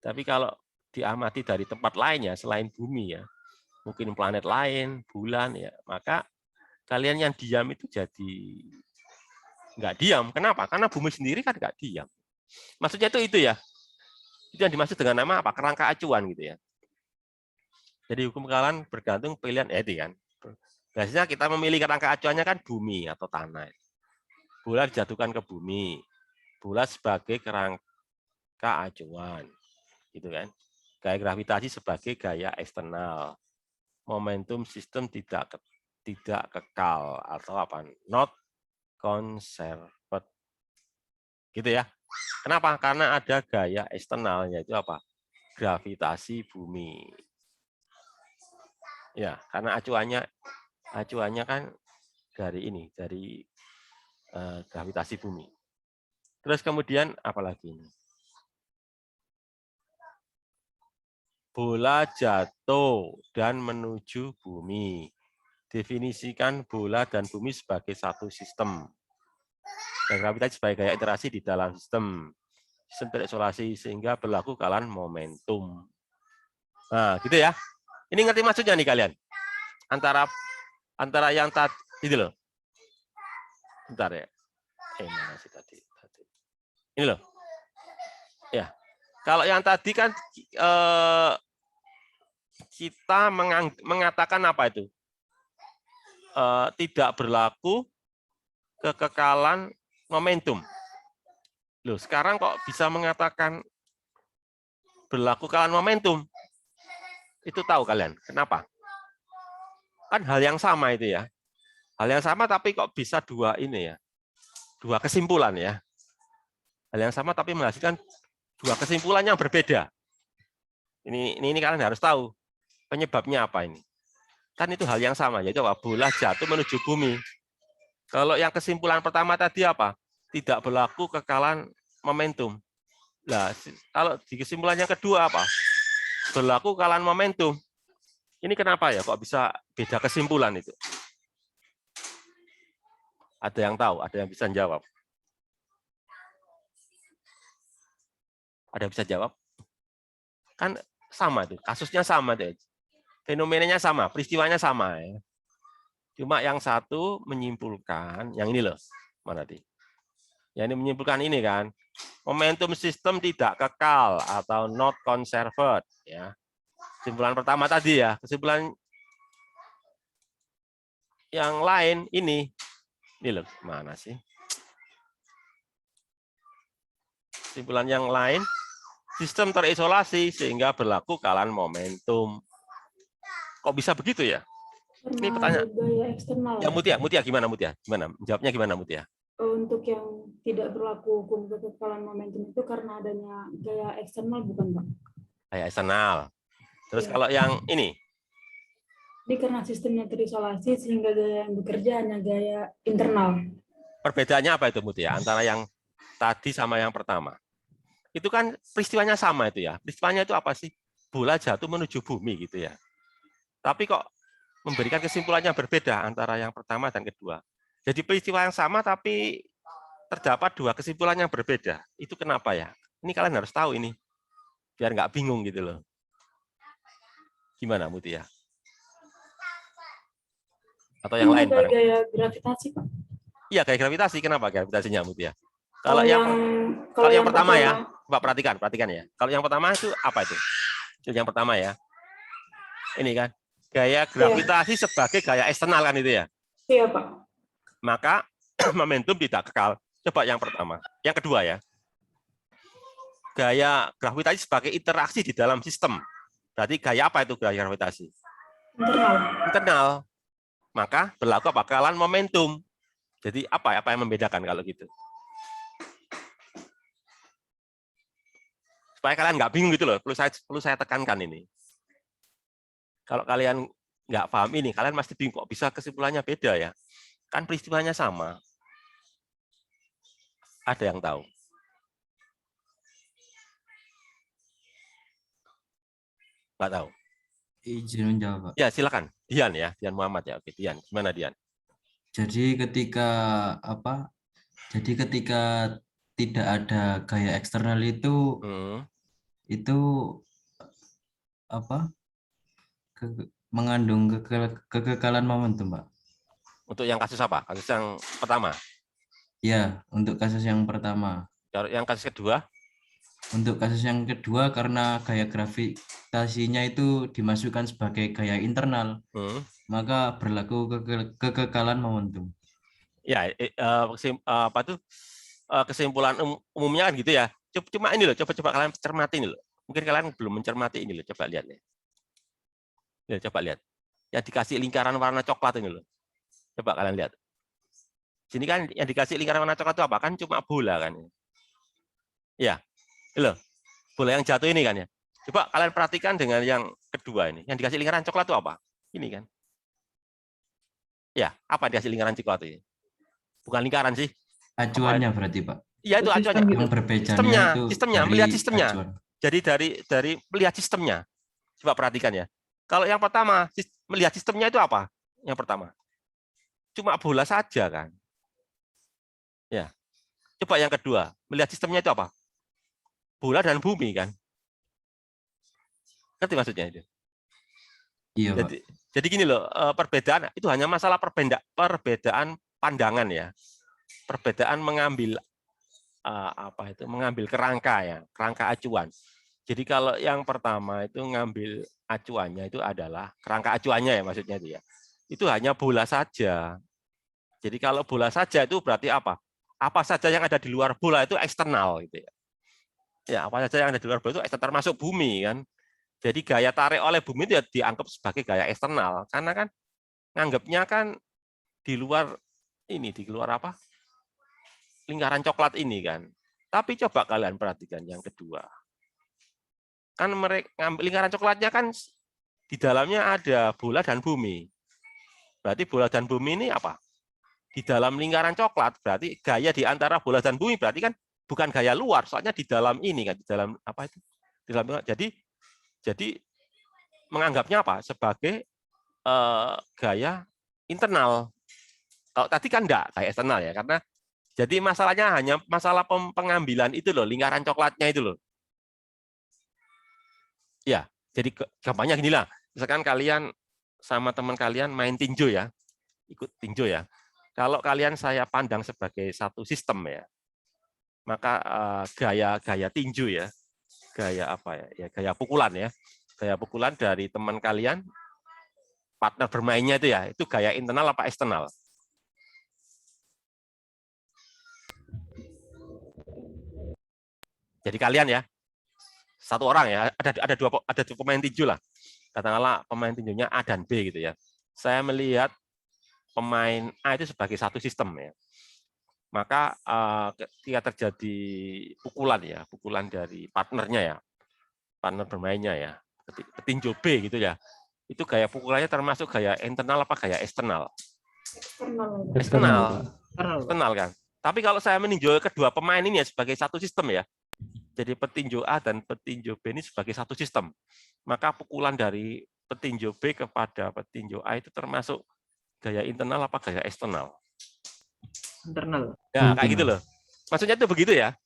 Tapi kalau diamati dari tempat lain ya selain bumi ya, mungkin planet lain, bulan ya, maka kalian yang diam itu jadi nggak diam. Kenapa? Karena bumi sendiri kan nggak diam. Maksudnya itu ya. Itu yang dimaksud dengan nama apa? Kerangka acuan gitu ya. Jadi hukum kekalahan bergantung pilihan itu kan. Biasanya kita memilih kerangka acuannya kan bumi atau tanah. Bola dijatuhkan ke bumi. Bola sebagai kerangka acuan. Gitu kan. Gaya gravitasi sebagai gaya eksternal. Momentum sistem tidak kekal atau apa? Not conserved. Gitu ya. Kenapa? Karena ada gaya eksternal, yaitu apa? Gravitasi bumi. Ya, karena acuannya kan dari ini, dari gravitasi bumi. Terus kemudian apa lagi ini? Bola jatuh dan menuju bumi. Definisikan bola dan bumi sebagai satu sistem. Dan gravitasi sebagai gaya interaksi di dalam sistem. Sistem terisolasi sehingga berlaku kekalahan momentum. Nah, gitu ya. Ini ngerti maksudnya nih kalian? Antara yang tadi itu loh. Bentar ya. Mana sih tadi? Ini loh. Ya. Kalau yang tadi kan kita mengatakan apa itu? Tidak berlaku kekekalan momentum. Loh, sekarang kok bisa mengatakan berlaku kekekalan momentum? Itu tahu kalian. Kenapa? Kan hal yang sama itu ya. Hal yang sama tapi kok bisa dua ini ya. Dua kesimpulan ya. Hal yang sama tapi menghasilkan dua kesimpulan yang berbeda. Ini kalian harus tahu penyebabnya apa ini. Kan itu hal yang sama, yaitu apa? Bola jatuh menuju bumi. Kalau yang kesimpulan pertama tadi apa? Tidak berlaku kekekalan momentum. Nah, kalau di kesimpulan yang kedua apa? Berlaku kekekalan momentum. Ini kenapa ya? Kok bisa beda kesimpulan itu? Ada yang tahu? Ada yang bisa jawab? Ada yang bisa jawab? Kan sama tuh, kasusnya sama deh. Fenomenanya sama, peristiwanya sama ya. Cuma yang satu menyimpulkan, yang ini loh, mana tadi? Yang ini menyimpulkan ini kan, momentum sistem tidak kekal atau not conserved ya. Kesimpulan pertama tadi ya, kesimpulan yang lain ini loh, mana sih? Kesimpulan yang lain, sistem terisolasi sehingga berlaku kekalahan momentum. Kok bisa begitu ya? Ini pertanyaan. Gaya eksternal. Ya Mutia gimana Mutia? Gimana? Jawabnya gimana Mutia? Untuk yang tidak berlaku hukum kekekalan momentum itu karena adanya gaya eksternal bukan, Pak? Gaya eksternal. Terus Ya. kalau yang ini? Ini karena sistemnya terisolasi sehingga gaya yang bekerja hanya gaya internal. Perbedaannya apa itu Mutia? Antara yang tadi sama yang pertama? Itu kan peristiwanya sama itu ya. Peristiwanya itu apa sih? Bola jatuh menuju bumi gitu ya. Tapi kok memberikan kesimpulannya berbeda antara yang pertama dan kedua. Jadi peristiwa yang sama tapi terdapat dua kesimpulan yang berbeda. Itu kenapa ya? Ini kalian harus tahu ini. Biar nggak bingung gitu loh. Gimana Mutia? Atau yang lain? Gaya gravitasi, Pak. Iya, gaya gravitasi. Kenapa gravitasinya Mutia? Kalau yang pertama ya, Pak perhatikan ya. Kalau yang pertama itu apa itu? Yang pertama ya. Ini kan gaya gravitasi sebagai gaya eksternal kan itu ya. Iya, Pak. Maka momentum tidak kekal. Coba yang pertama. Yang kedua ya. Gaya gravitasi sebagai interaksi di dalam sistem. Berarti gaya apa itu gaya gravitasi? Internal. Internal. Maka berlaku bakalan momentum. Jadi apa yang membedakan kalau gitu? Supaya kalian nggak bingung gitu loh, perlu saya tekankan ini. Kalau kalian nggak paham ini, kalian pasti bingung kok bisa kesimpulannya beda ya. Kan peristiwanya sama. Ada yang tahu? Nggak tahu. Izin menjawab, Pak. Ya, silakan. Dian ya, Dian Muhammad ya. Oke, Dian. Gimana Dian? Jadi ketika apa? Jadi ketika tidak ada gaya eksternal itu apa? Mengandung kekekalan momentum, Pak. Untuk yang kasus apa? Kasus yang pertama. Ya, untuk kasus yang pertama. Kalau yang kasus kedua? Untuk kasus yang kedua, karena gaya gravitasinya itu dimasukkan sebagai gaya internal, maka berlaku kekekalan momentum. Ya, apa tuh kesimpulan umumnya kan gitu ya. Cuma ini loh, coba kalian cermati ini loh. Mungkin kalian belum mencermati ini loh, coba lihat nih. Ya, coba lihat. Yang dikasih lingkaran warna coklat ini loh. Coba kalian lihat. Sini kan yang dikasih lingkaran warna coklat itu apa? Kan cuma bola kan. Ya. Loh, bola yang jatuh ini kan ya. Coba kalian perhatikan dengan yang kedua ini. Yang dikasih lingkaran coklat itu apa? Ini kan. Ya, apa dikasih lingkaran coklat ini? Bukan lingkaran sih. Acuannya berarti, Pak. Iya, itu acuannya. Yang berbedanya sistemnya, melihat sistemnya. Acuan. Jadi dari melihat sistemnya. Coba perhatikan ya. Kalau yang pertama, melihat sistemnya itu apa? Yang pertama. Cuma bola saja kan. Ya. Coba yang kedua, melihat sistemnya itu apa? Bola dan bumi kan. Ngerti maksudnya itu? Iya, jadi gini loh, perbedaan itu hanya masalah perbedaan pandangan ya. Perbedaan mengambil mengambil kerangka ya, kerangka acuan. Jadi kalau yang pertama itu ngambil acuannya itu adalah kerangka acuannya ya maksudnya itu ya. Itu hanya bola saja. Jadi kalau bola saja itu berarti apa? Apa saja yang ada di luar bola itu eksternal gitu ya. Ya, apa saja yang ada di luar bola itu eksternal termasuk bumi kan. Jadi gaya tarik oleh bumi itu ya dianggap sebagai gaya eksternal karena kan nganggapnya kan di luar ini, di luar apa? Lingkaran coklat ini kan. Tapi coba kalian perhatikan yang kedua. Kan mereka ngambil lingkaran coklatnya kan di dalamnya ada bola dan bumi. Berarti bola dan bumi ini apa? Di dalam lingkaran coklat berarti gaya di antara bola dan bumi berarti kan bukan gaya luar, soalnya di dalam ini kan, di dalam apa itu? Di dalam jadi menganggapnya apa? Sebagai gaya internal. Kalau tadi kan enggak gaya eksternal ya, karena jadi masalahnya hanya masalah pengambilan itu loh, lingkaran coklatnya itu loh. Ya, jadi gampangnya gini lah. Misalkan kalian sama teman kalian main tinju ya, ikut tinju ya. Kalau kalian saya pandang sebagai satu sistem ya, maka gaya tinju ya, gaya apa ya, gaya pukulan ya, gaya pukulan dari teman kalian, partner bermainnya itu ya, itu gaya internal apa eksternal? Jadi kalian ya, satu orang ya, ada dua pemain tinju lah, katakanlah pemain tinjunya A dan B gitu ya. Saya melihat pemain A itu sebagai satu sistem ya. Maka ketika terjadi pukulan dari partnernya ya, partner bermainnya ya, petinju B gitu ya, itu gaya pukulannya termasuk gaya internal apa gaya eksternal? Eksternal kan. Tapi kalau saya meninjau kedua pemain ini ya sebagai satu sistem ya, jadi petinju A dan petinju B ini sebagai satu sistem, maka pukulan dari petinju B kepada petinju A itu termasuk gaya internal apa gaya eksternal? Internal. Ya, kayak gitu loh. Maksudnya itu begitu ya?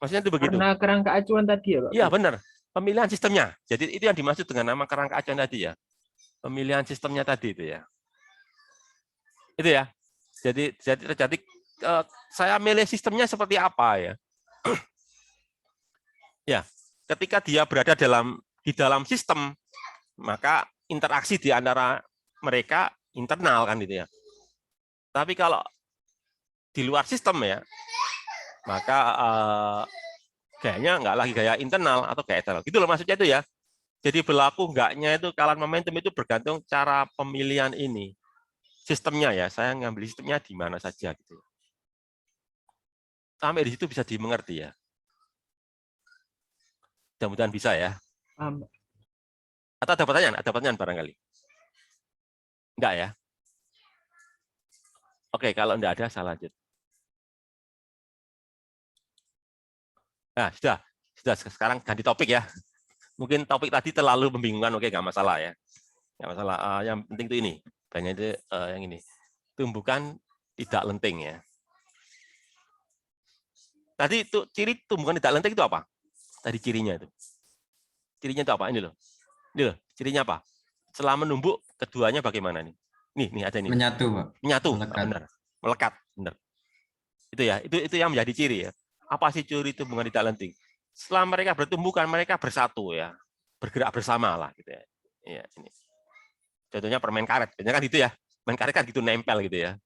Maksudnya itu begitu. Karena kerangka acuan tadi ya, Pak? Iya, benar. Pemilihan sistemnya. Jadi itu yang dimaksud dengan nama kerangka acuan tadi ya. Pemilihan sistemnya tadi itu ya. Itu ya. Jadi saya milih sistemnya seperti apa ya? Ya, ketika dia berada di dalam sistem, maka interaksi di antara mereka internal kan gitu ya. Tapi kalau di luar sistem ya, maka gayanya nggak lagi gaya internal atau gaya eksternal. Gitu loh maksudnya itu ya. Jadi berlaku enggaknya itu kalan momentum itu bergantung cara pemilihan ini. Sistemnya ya, saya ngambil sistemnya di mana saja gitu. Sampai di situ bisa dimengerti ya. Mudah-mudahan bisa ya. Atau ada pertanyaan? Ada pertanyaan barangkali? Enggak ya? Oke, kalau enggak ada, saya lanjut. Nah, sudah. Sekarang ganti topik ya. Mungkin topik tadi terlalu membingungkan, oke, nggak masalah ya. Nggak masalah. Yang penting itu ini. Banyak itu yang ini. Tumbukan tidak lenting ya. Tadi itu ciri tumbukan tidak lenting itu apa? Tadi cirinya itu. Cirinya itu apa? Ini loh. Ini loh, cirinya apa? Setelah menumbuk, keduanya bagaimana nih? Nih ada ini. Menyatu, Pak. Menyatu, Melekat. benar. Melekat, benar. Itu ya, itu yang menjadi ciri ya. Apa sih ciri tumbukan tidak lenting? Setelah mereka bertumbukan, mereka bersatu ya. Bergerak bersama lah gitu ya. Iya, ini. Contohnya permen karet, biasanya kan gitu ya. Permen karet kan gitu nempel gitu ya.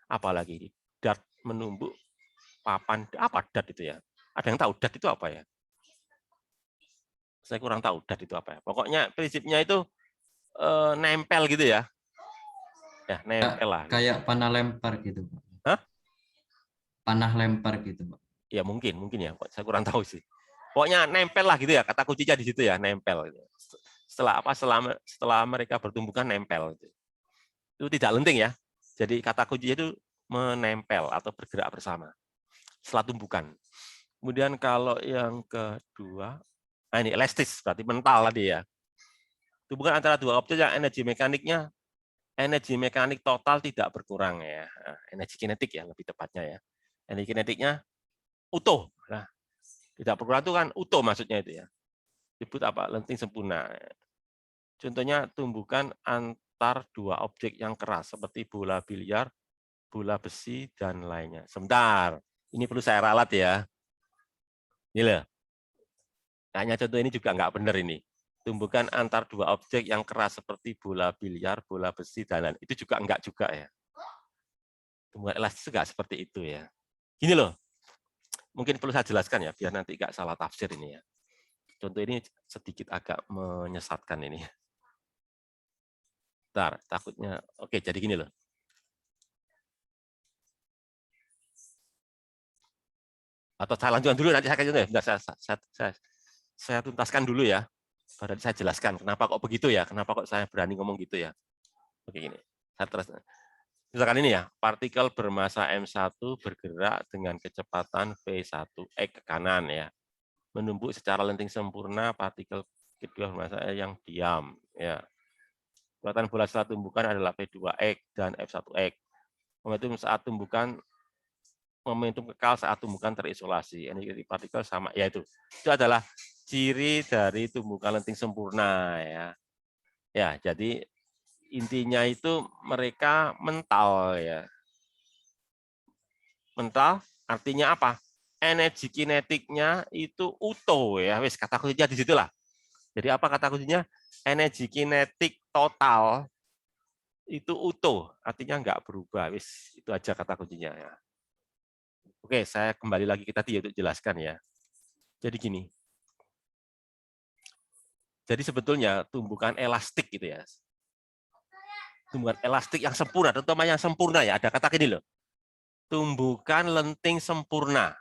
Apalagi dat menumbuk papan, apa dat itu ya? Ada yang tahu dat itu apa ya? Saya kurang tahu dat itu apa ya. Pokoknya prinsipnya itu nempel gitu ya. Ya, nempel lah. Kayak panah lempar gitu, Pak. Hah? Panah lempar gitu, Pak. Ya mungkin ya. Saya kurang tahu sih. Pokoknya nempel lah gitu ya. Kata kuncinya di situ ya, nempel. Gitu. Setelah mereka bertumbuh kan nempel. Gitu. Itu tidak lenting ya. Jadi kata kuncinya itu menempel atau bergerak bersama. Setelah tumbukan. Kemudian kalau yang kedua, nah ini elastis, berarti mental tadi ya. Hubungan antara dua objek yang energi mekanik total tidak berkurang ya. Nah, energi kinetik ya lebih tepatnya ya. Energi kinetiknya utuh. Nah, tidak berkurang itu kan utuh maksudnya itu ya. Disebut apa? Lenting sempurna. Contohnya tumbukan antar dua objek yang keras seperti bola biliar, bola besi dan lainnya. Sebentar. Ini perlu saya ralat ya. Ini loh. Kayaknya contoh ini juga nggak benar ini. Tumbukan antar dua objek yang keras seperti bola biliar, bola besi, dan lain. Itu juga enggak juga ya. Tumbukan elastis enggak seperti itu ya. Gini loh, mungkin perlu saya jelaskan ya, biar nanti enggak salah tafsir ini ya. Contoh ini sedikit agak menyesatkan ini. Bentar, takutnya. Oke, jadi gini loh. Atau saya lanjutkan dulu, nanti saya kasih contoh ya. Bentar, saya tuntaskan dulu ya. Baru saya jelaskan kenapa kok begitu ya, kenapa kok saya berani ngomong gitu ya. Oke, gini. Saya terus. Misalkan ini ya, partikel bermasa M1 bergerak dengan kecepatan V1 ke kanan ya. Menumbuk secara lenting sempurna partikel kedua bermasa yang diam ya. Kekuatan bola setelah tumbukan adalah V2X dan F1X. Momentum kekal saat tumbukan terisolasi. Energi partikel sama, yaitu itu adalah ciri dari tumbukan lenting sempurna ya. Ya, jadi intinya itu mereka mental ya. Mental artinya apa? Energi kinetiknya itu utuh ya. Wis kata kuncinya di situlah. Jadi apa kata kuncinya? Energi kinetik total itu utuh, artinya nggak berubah. Wis itu aja kata kuncinya ya. Oke, saya kembali lagi ke tadi untuk jelaskan ya. Jadi gini. Jadi sebetulnya tumbukan elastik gitu ya. Tumbukan elastik yang sempurna, terutama yang sempurna ya. Ada kata gini loh. Tumbukan lenting sempurna.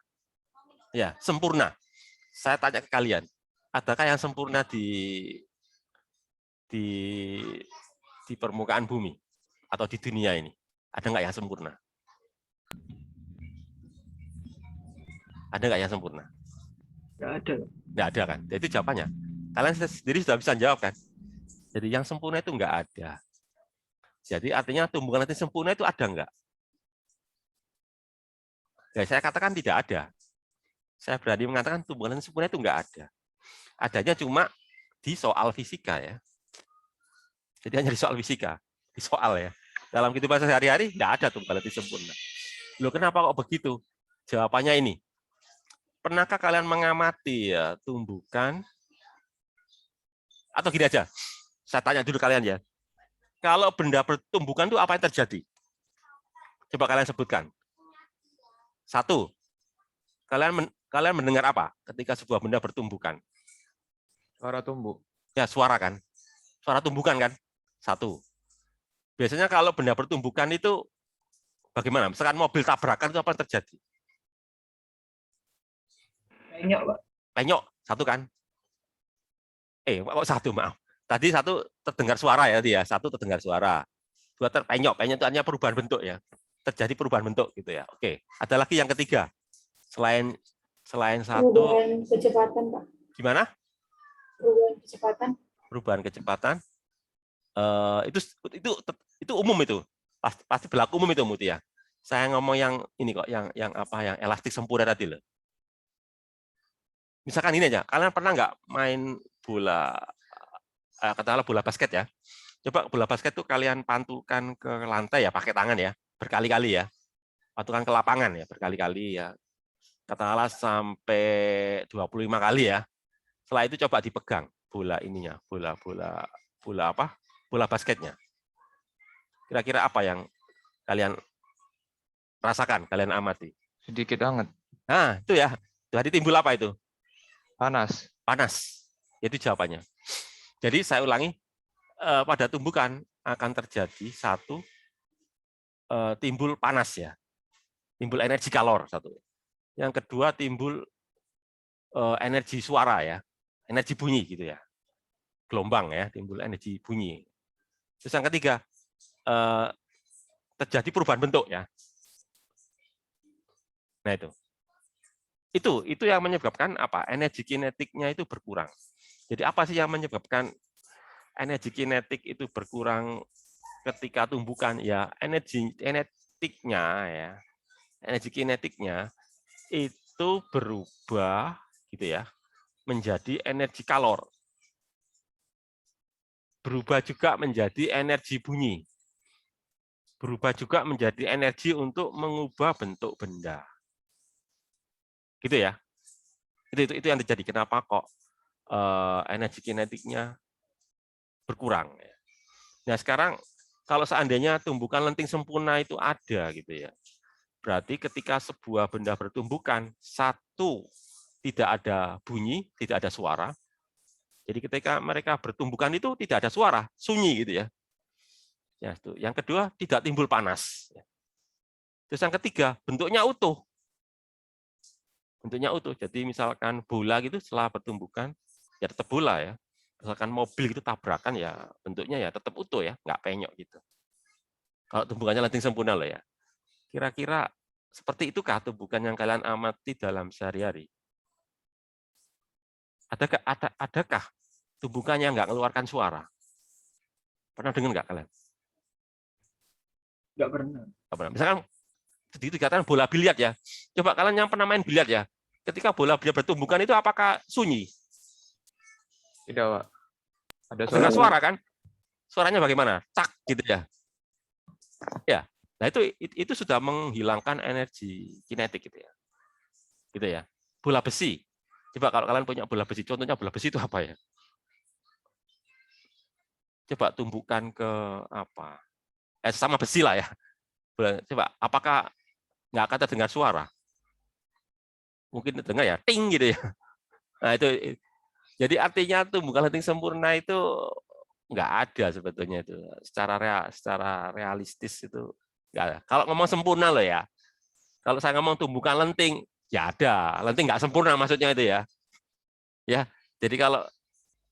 Ya, sempurna. Saya tanya ke kalian, adakah yang sempurna di permukaan bumi atau di dunia ini? Ada nggak yang sempurna? Ada nggak yang sempurna? Nggak ada. Nggak ada kan? Jadi jawabannya. Kalian sendiri sudah bisa jawab kan? Jadi yang sempurna itu nggak ada. Jadi artinya tumbukan lenting sempurna itu ada nggak? Ya, saya katakan tidak ada. Saya berani mengatakan tumbukan lenting sempurna itu nggak ada. Adanya cuma di soal fisika ya. Jadi hanya di soal fisika, di soal ya. Dalam kehidupan sehari-hari nggak ada tumbukan lenting sempurna. Loh, kenapa kok begitu? Jawabannya ini. Pernahkah kalian mengamati ya tumbukan? Atau gini aja, saya tanya dulu kalian ya. Kalau benda bertumbukan itu apa yang terjadi? Coba kalian sebutkan. Satu, kalian mendengar apa ketika sebuah benda bertumbukan? Suara tumbuh. Ya, suara kan. Suara tumbukan kan. Satu. Biasanya kalau benda bertumbukan itu bagaimana? Misalkan mobil tabrakan itu apa yang terjadi? Penyok, Pak. Penyok, satu kan? Kok satu, maaf. Tadi satu terdengar suara ya, dia. Satu terdengar suara. Dua terpenyok. Penyok itu artinya perubahan bentuk ya. Terjadi perubahan bentuk gitu ya. Oke. Ada lagi yang ketiga. Selain satu. Perubahan kecepatan, Pak. Gimana? Perubahan kecepatan. Perubahan kecepatan. Itu umum itu. Pasti berlaku umum itu, Mutia. Saya ngomong yang ini kok, yang elastik sempurna tadi loh. Misalkan ini aja, kalian pernah nggak main bola, katakanlah bola basket ya? Coba bola basket tuh kalian pantulkan ke lantai ya, pakai tangan ya, berkali-kali ya. Pantulkan ke lapangan ya, berkali-kali ya. Katakanlah sampai 25 kali ya. Setelah itu coba dipegang bola ininya, bola apa? Bola basketnya. Kira-kira apa yang kalian rasakan, kalian amati? Sedikit hangat. Nah, itu ya. Jadi timbul apa itu? Panas. Panas. Itu jawabannya. Jadi saya ulangi, pada tumbukan akan terjadi satu, timbul panas ya. Timbul energi kalor satu. Yang kedua timbul energi suara ya. Energi bunyi gitu ya. Gelombang ya, timbul energi bunyi. Terus yang ketiga, terjadi perubahan bentuk ya. Nah itu yang menyebabkan apa? Energi kinetiknya itu berkurang. Jadi apa sih yang menyebabkan energi kinetik itu berkurang ketika tumbukan? Ya energi kinetiknya ya, energi kinetiknya itu berubah gitu ya, menjadi energi kalor. Berubah juga menjadi energi bunyi. Berubah juga menjadi energi untuk mengubah bentuk benda. Gitu ya. Itu yang terjadi. Kenapa kok energi kinetiknya berkurang? Nah sekarang kalau seandainya tumbukan lenting sempurna itu ada gitu ya, berarti ketika sebuah benda bertumbukan, satu tidak ada bunyi, tidak ada suara. Jadi ketika mereka bertumbukan itu tidak ada suara, sunyi gitu ya. Yang kedua tidak timbul panas. Terus yang ketiga bentuknya utuh. Bentuknya utuh. Jadi misalkan bola gitu setelah bertumbukan ya tetap bola ya. Misalkan mobil itu tabrakan ya bentuknya ya tetap utuh ya, nggak penyok gitu. Kalau tumbukannya lenting sempurna loh ya. Kira-kira seperti itukah tumbukan yang kalian amati dalam sehari-hari? Adakah tumbukan yang nggak mengeluarkan suara? Pernah dengar nggak kalian? Nggak pernah. Nggak pernah. Misalkan dikatakan bola biliar ya. Coba kalian yang pernah main biliar ya. Ketika bola biliar bertumbukan itu apakah sunyi? Tidak, Pak. Ada Dengar suara kan? Suaranya bagaimana? Cak gitu ya. Ya. Nah, itu sudah menghilangkan energi kinetik gitu ya. Gitu ya. Bola besi. Coba kalau kalian punya bola besi, contohnya bola besi itu apa ya? Coba tumbukan ke apa? Sama besi lah ya. Coba, apakah nggak akan terdengar suara? Mungkin terdengar ya, ting gitu ya. Nah itu, jadi artinya tumbukan lenting sempurna itu nggak ada sebetulnya itu. Secara realistis itu nggak ada. Kalau ngomong sempurna loh ya. Kalau saya ngomong tumbukan lenting, ya ada. Lenting nggak sempurna maksudnya itu ya. Ya, jadi kalau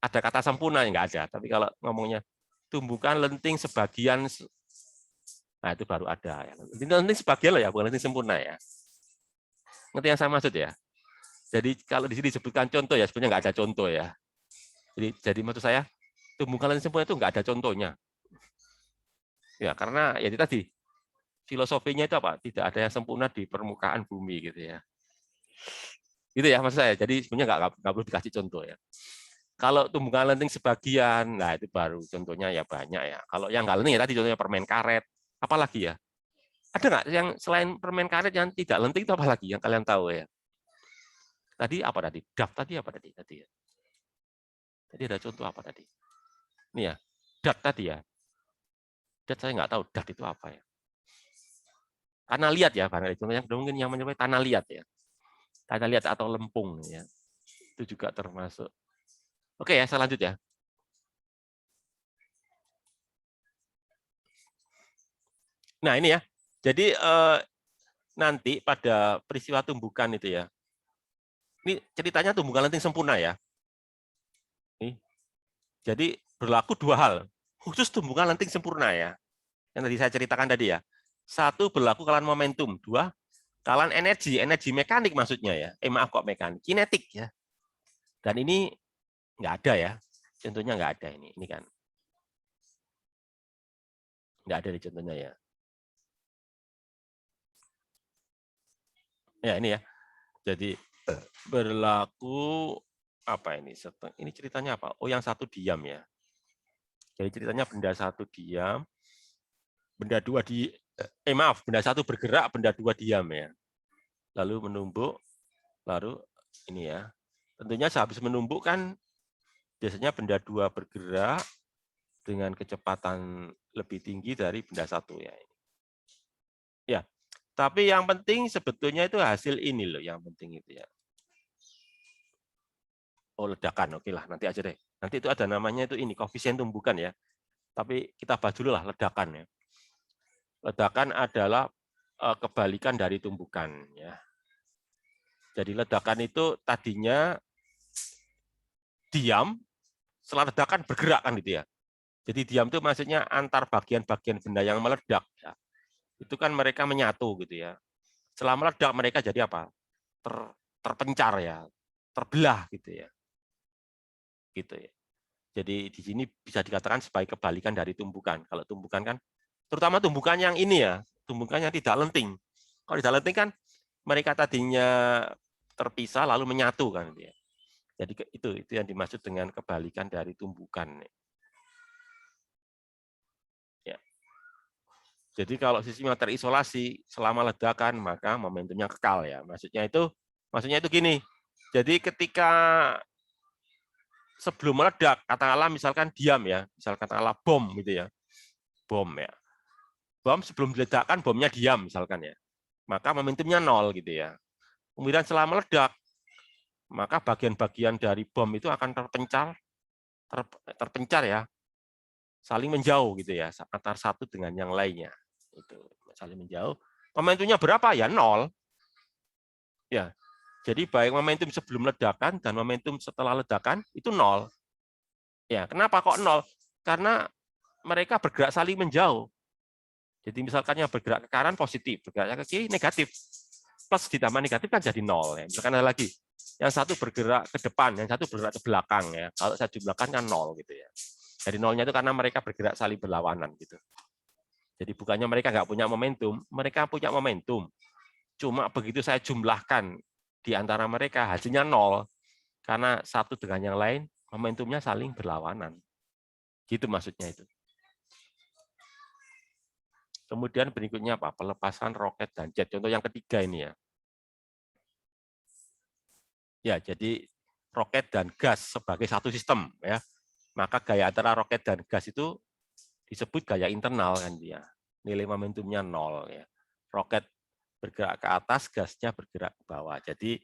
ada kata sempurna ya nggak ada. Tapi kalau ngomongnya tumbukan lenting sebagian, nah itu baru ada. Lenting sebagian loh ya, bukan lenting sempurna ya. Ngerti yang saya maksud ya? Jadi kalau di sini disebutkan contoh ya, sebenarnya nggak ada contoh ya. Jadi maksud saya, tumbukan lenting sempurna itu nggak ada contohnya. Ya, karena ya tadi, filosofinya itu apa? Tidak ada yang sempurna di permukaan bumi gitu ya. Gitu ya maksud saya. Jadi sebenarnya nggak perlu dikasih contoh ya. Kalau tumbukan lenting sebagian, nah itu baru contohnya ya banyak ya. Kalau yang nggak lenting ya tadi contohnya permen karet, apalagi ya? Ada nggak yang selain permen karet yang tidak lenting itu apalagi yang kalian tahu ya? Tadi apa tadi? Daf tadi apa tadi? Tadi ada contoh apa tadi? Ini ya, dat tadi ya. Dat saya nggak tahu dat itu apa ya. Tanah liat ya, barangkali contohnya mungkin yang menyebut tanah liat ya. Tanah liat atau lempung ya. Itu juga termasuk. Oke ya, saya lanjut ya. Nah, ini ya. Jadi nanti pada peristiwa tumbukan itu ya. Ini ceritanya tumbukan lenting sempurna ya. Nih. Jadi berlaku dua hal. Khusus tumbukan lenting sempurna ya. Yang tadi saya ceritakan tadi ya. Satu, berlaku kalian momentum. Dua, kalian energi mekanik maksudnya ya. Maaf kok mekanik, kinetik ya. Dan ini nggak ada ya. Contohnya nggak ada ini kan. Nggak ada di contohnya ya. Ya ini ya. Jadi berlaku apa ini? Ini ceritanya apa? Oh, yang satu diam ya. Jadi ceritanya benda satu diam, benda dua benda satu bergerak, benda dua diam ya. Lalu menumbuk, lalu ini ya. Tentunya sehabis menumbuk kan biasanya benda dua bergerak dengan kecepatan lebih tinggi dari benda satu ya. Ya, tapi yang penting sebetulnya itu hasil ini loh, yang penting itu ya. Oh, ledakan, oke lah, nanti aja deh. Nanti itu ada namanya itu ini, koefisien tumbukan ya. Tapi kita bahas dulu lah ledakan ya. Ledakan adalah kebalikan dari tumbukan ya. Jadi ledakan itu tadinya diam, setelah ledakan bergerak kan gitu ya. Jadi diam itu maksudnya antar bagian-bagian benda yang meledak ya. Itu kan mereka menyatu gitu ya. Setelah meledak mereka jadi apa? Terpencar ya, terbelah gitu ya. Gitu ya. Jadi di sini bisa dikatakan sebagai kebalikan dari tumbukan. Kalau tumbukan kan, terutama tumbukan yang ini ya, tumbukan yang tidak lenting. Kalau tidak lenting kan mereka tadinya terpisah lalu menyatu kan. Ya. Jadi itu yang dimaksud dengan kebalikan dari tumbukan. Ya. Jadi kalau sistemnya terisolasi selama ledakan maka momentumnya kekal ya. Maksudnya itu gini. Jadi ketika sebelum meledak, katakanlah misalkan diam ya, misal katakanlah bom gitu ya, bom ya, bom sebelum diledakkan bomnya diam misalkan ya, maka momentumnya 0 gitu ya. Kemudian setelah meledak, maka bagian-bagian dari bom itu akan terpencar ya, saling menjauh gitu ya, antara satu dengan yang lainnya, itu saling menjauh. Momentumnya berapa ya 0 ya. Jadi baik momentum sebelum ledakan dan momentum setelah ledakan itu 0. Ya, kenapa kok 0? Karena mereka bergerak saling menjauh. Jadi misalkan yang bergerak ke kanan positif, bergeraknya ke kiri negatif. Plus ditambah negatif kan jadi 0. Ya. Misalkan ada lagi, yang satu bergerak ke depan, yang satu bergerak ke belakang. Ya. Kalau saya jumlahkan kan 0 gitu ya. Jadi 0-nya itu karena mereka bergerak saling berlawanan gitu. Jadi bukannya mereka nggak punya momentum, mereka punya momentum. Cuma begitu saya jumlahkan di antara mereka hasilnya 0 karena satu dengan yang lain momentumnya saling berlawanan. Gitu maksudnya itu. Kemudian berikutnya apa? Pelepasan roket dan jet. Contoh yang ketiga ini ya. Ya, jadi roket dan gas sebagai satu sistem ya. Maka gaya antara roket dan gas itu disebut gaya internal kan dia. Nilai momentumnya 0 ya. Roket bergerak ke atas, gasnya bergerak ke bawah. Jadi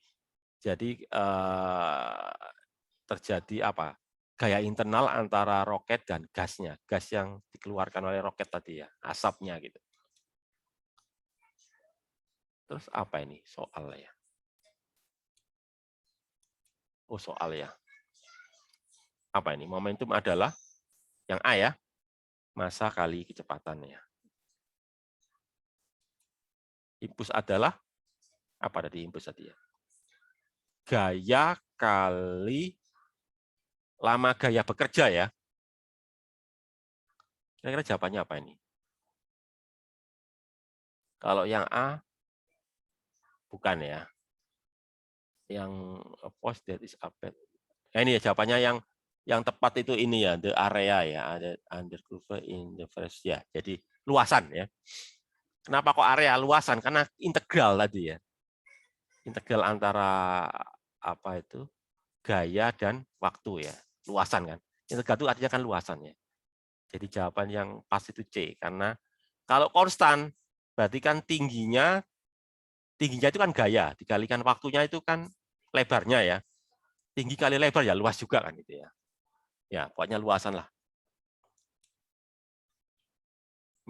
terjadi apa? Gaya internal antara roket dan gasnya. Gas yang dikeluarkan oleh roket tadi ya, asapnya gitu. Terus apa ini soalnya? Oh, soal ya. Apa ini? Momentum adalah yang A ya, massa kali kecepatannya. Impuls adalah apa tadi impuls tadi ya? Gaya kali lama gaya bekerja ya. Kira-kira jawabannya apa ini? Kalau yang A, bukan ya. Yang post that is up. Nah, ini ya jawabannya yang tepat itu ini ya, the area ya, ada under curve in the first ya. Jadi luasan ya. Kenapa kok area luasan? Karena integral tadi ya. Integral antara apa itu? Gaya dan waktu ya. Luasan kan. Integral itu artinya kan luasan ya. Jadi jawaban yang pas itu C karena kalau konstan berarti kan tingginya itu kan gaya, dikalikan waktunya itu kan lebarnya ya. Tinggi kali lebar ya luas juga kan gitu ya. Ya, pokoknya luasan lah.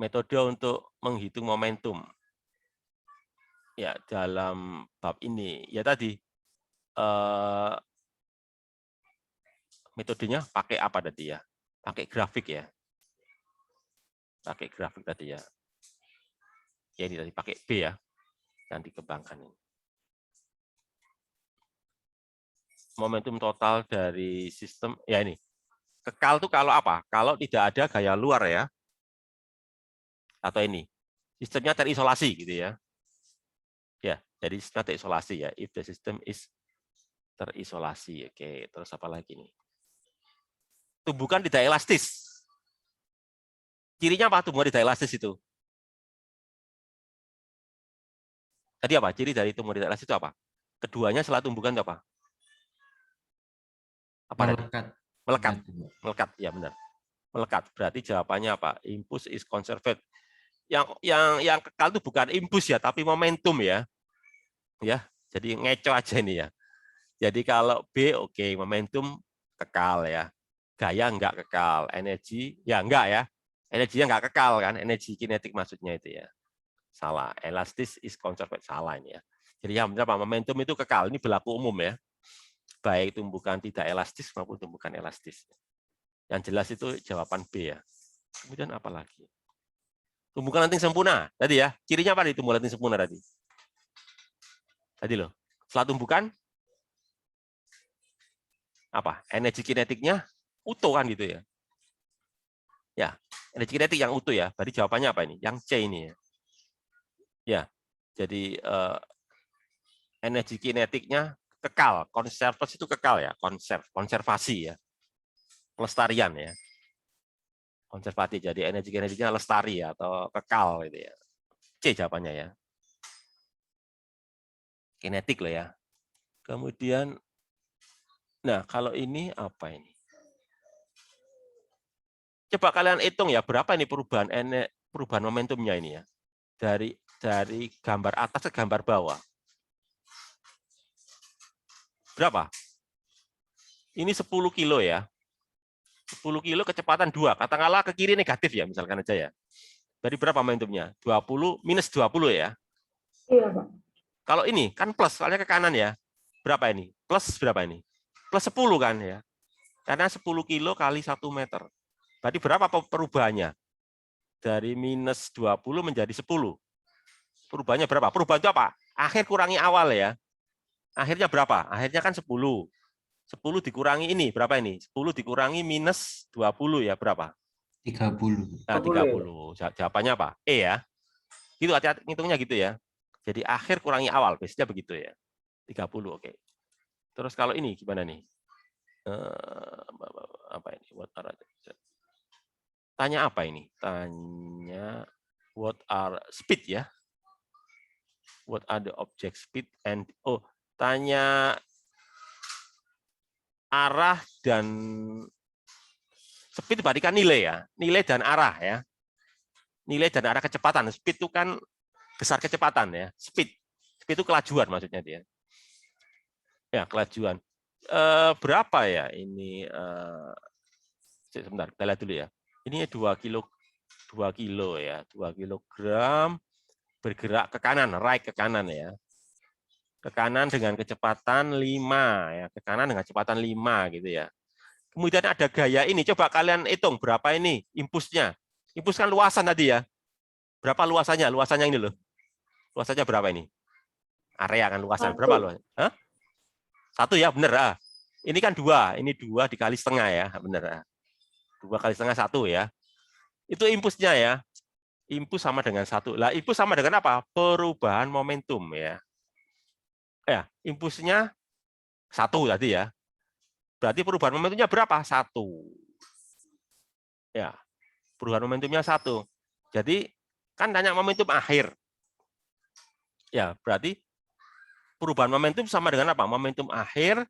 metode untuk menghitung momentum. Ya, dalam bab ini ya tadi metodenya pakai apa tadi ya? Pakai grafik ya. Pakai grafik tadi ya. Ya ini tadi pakai B ya. Yang dikembangkan ini. Momentum total dari sistem ya ini. Kekal itu kalau apa? Kalau tidak ada gaya luar ya. Atau ini. Sistemnya terisolasi gitu ya. Ya, jadi sistemnya terisolasi ya. If the system is terisolasi. Oke, terus apa lagi nih? Tumbukan tidak elastis. Cirinya apa tumbuhan tidak elastis itu? Tadi apa? Ciri dari tumbuhan tidak elastis itu apa? Keduanya setelah tumbukan itu apa? Apa Melekat. Melekat. Melekat, ya benar. Melekat. Berarti jawabannya apa? Impulse is conserved. Yang kekal itu bukan impuls ya, tapi momentum ya. Ya, jadi ngeco aja ini ya. Jadi kalau B oke, momentum kekal ya. Gaya enggak kekal, energi ya enggak ya. Energinya enggak kekal kan, energi kinetik maksudnya itu ya. Salah, elastis is conserved, salah ini ya. Jadi yang benar momentum itu kekal, ini berlaku umum ya. Baik tumbukan tidak elastis maupun tumbukan elastis. Yang jelas itu jawaban B ya. Kemudian apa lagi? Tumbukan lenting sempurna tadi ya. Cirinya apa di tumbukan lenting sempurna tadi? Tadi loh. Setelah tumbukan apa? Energi kinetiknya utuh kan gitu ya. Ya, energi kinetik yang utuh ya. Berarti jawabannya apa ini? Yang C ini ya. Ya. Jadi energi kinetiknya kekal, konservasi itu kekal ya, konservasi ya. Pelestarian ya. Konservasi, jadi energi kinetiknya lestari ya, atau kekal gitu ya. C jawabannya ya. Kinetik loh ya. Kemudian, nah kalau ini apa ini? Coba kalian hitung ya, berapa ini perubahan momentumnya ini ya. Dari gambar atas ke gambar bawah. Berapa? Ini 10 kilo ya. 10 kilo kecepatan 2. Katakanlah ke kiri negatif ya, misalkan aja ya. Berarti berapa momentumnya? 20 minus 20 ya. Iya, Pak. Kalau ini kan plus, soalnya ke kanan ya. Berapa ini? Plus berapa ini? Plus 10 kan ya. Karena 10 kilo kali 1 meter. Berarti berapa perubahannya? Dari minus 20 menjadi 10. Perubahannya berapa? Perubahan itu apa? Akhir kurangi awal ya. Akhirnya berapa? Akhirnya kan 10. 10 dikurangi ini, berapa ini? 10 dikurangi minus 20 ya, berapa? 30. Nah, 30. Jawabannya apa? E ya. Gitu, hati-hati ngitungnya gitu ya. Jadi akhir kurangi awal, biasanya begitu ya. 30, oke. Terus kalau ini gimana nih? Apa ini? Tanya apa ini? Tanya what are speed ya. What are the object speed and tanya arah dan speed berikan nilai ya, nilai dan arah ya, nilai dan arah kecepatan. Speed itu kan besar kecepatan ya, speed itu kelajuan maksudnya dia. Ya kelajuan. Berapa ya ini? Sebentar, kita lihat dulu ya. Ini 2 kilo ya, 2 kilogram bergerak ke kanan, right ke kanan ya. Ke kanan dengan kecepatan 5 ya, ke kanan dengan kecepatan 5 gitu ya. Kemudian ada gaya ini, coba kalian hitung berapa ini impulsnya. Impuls kan luasan tadi ya. Berapa luasannya? Luasannya ini loh. Luasannya berapa ini? Area kan luasan. Berapa luasan? Hah? 1 ya, bener. Ini kan 2, ini 2 dikali setengah ya, bener. 2 kali setengah 1 ya. Itu impulsnya ya. Impuls sama dengan 1. Lah, impuls sama dengan apa? Perubahan momentum ya. Ya, impulsnya 1 tadi ya. Berarti perubahan momentumnya berapa? 1. Ya, perubahan momentumnya 1. Jadi kan tanya momentum akhir. Ya, berarti perubahan momentum sama dengan apa? Momentum akhir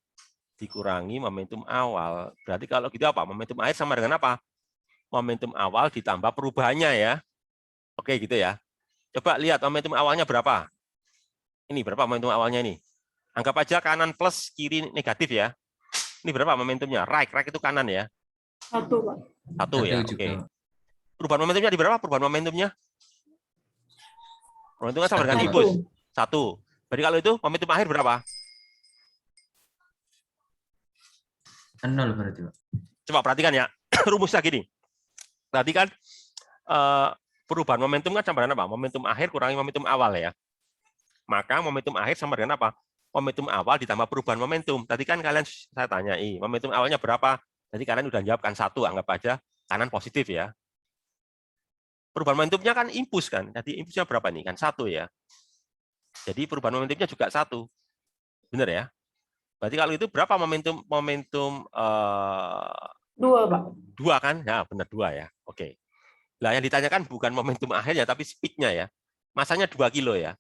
dikurangi momentum awal. Berarti kalau gitu apa? Momentum akhir sama dengan apa? Momentum awal ditambah perubahannya ya. Oke, gitu ya. Coba lihat momentum awalnya berapa? Ini berapa momentum awalnya ini? Anggap aja kanan plus, kiri negatif ya. Ini berapa momentumnya? Right itu kanan ya. 1, Pak. 1 ya, oke. Perubahan momentumnya di berapa? Perubahan momentumnya? Momentumnya sama dengan impuls. 1. Berarti kalau itu momentum akhir berapa? 0 berarti, Pak. Coba perhatikan ya. Rumusnya gini. Perhatikan perubahan momentum kan sama dengan apa? Momentum akhir kurangi momentum awal ya. Maka momentum akhir sama dengan apa? Momentum awal ditambah perubahan momentum. Tadi kan kalian saya tanyai, momentum awalnya berapa? Tadi kalian udah jawabkan 1, anggap aja kanan positif ya. Perubahan momentumnya kan impuls kan. Jadi impulsnya berapa nih? Kan 1 ya. Jadi perubahan momentumnya juga 1. Benar ya? Berarti kalau itu berapa momentum 2, Pak. 2 kan? Nah, benar 2 ya. Oke. Nah, yang ditanyakan bukan momentum akhirnya, tapi speed-nya ya. Masanya 2 kilo ya.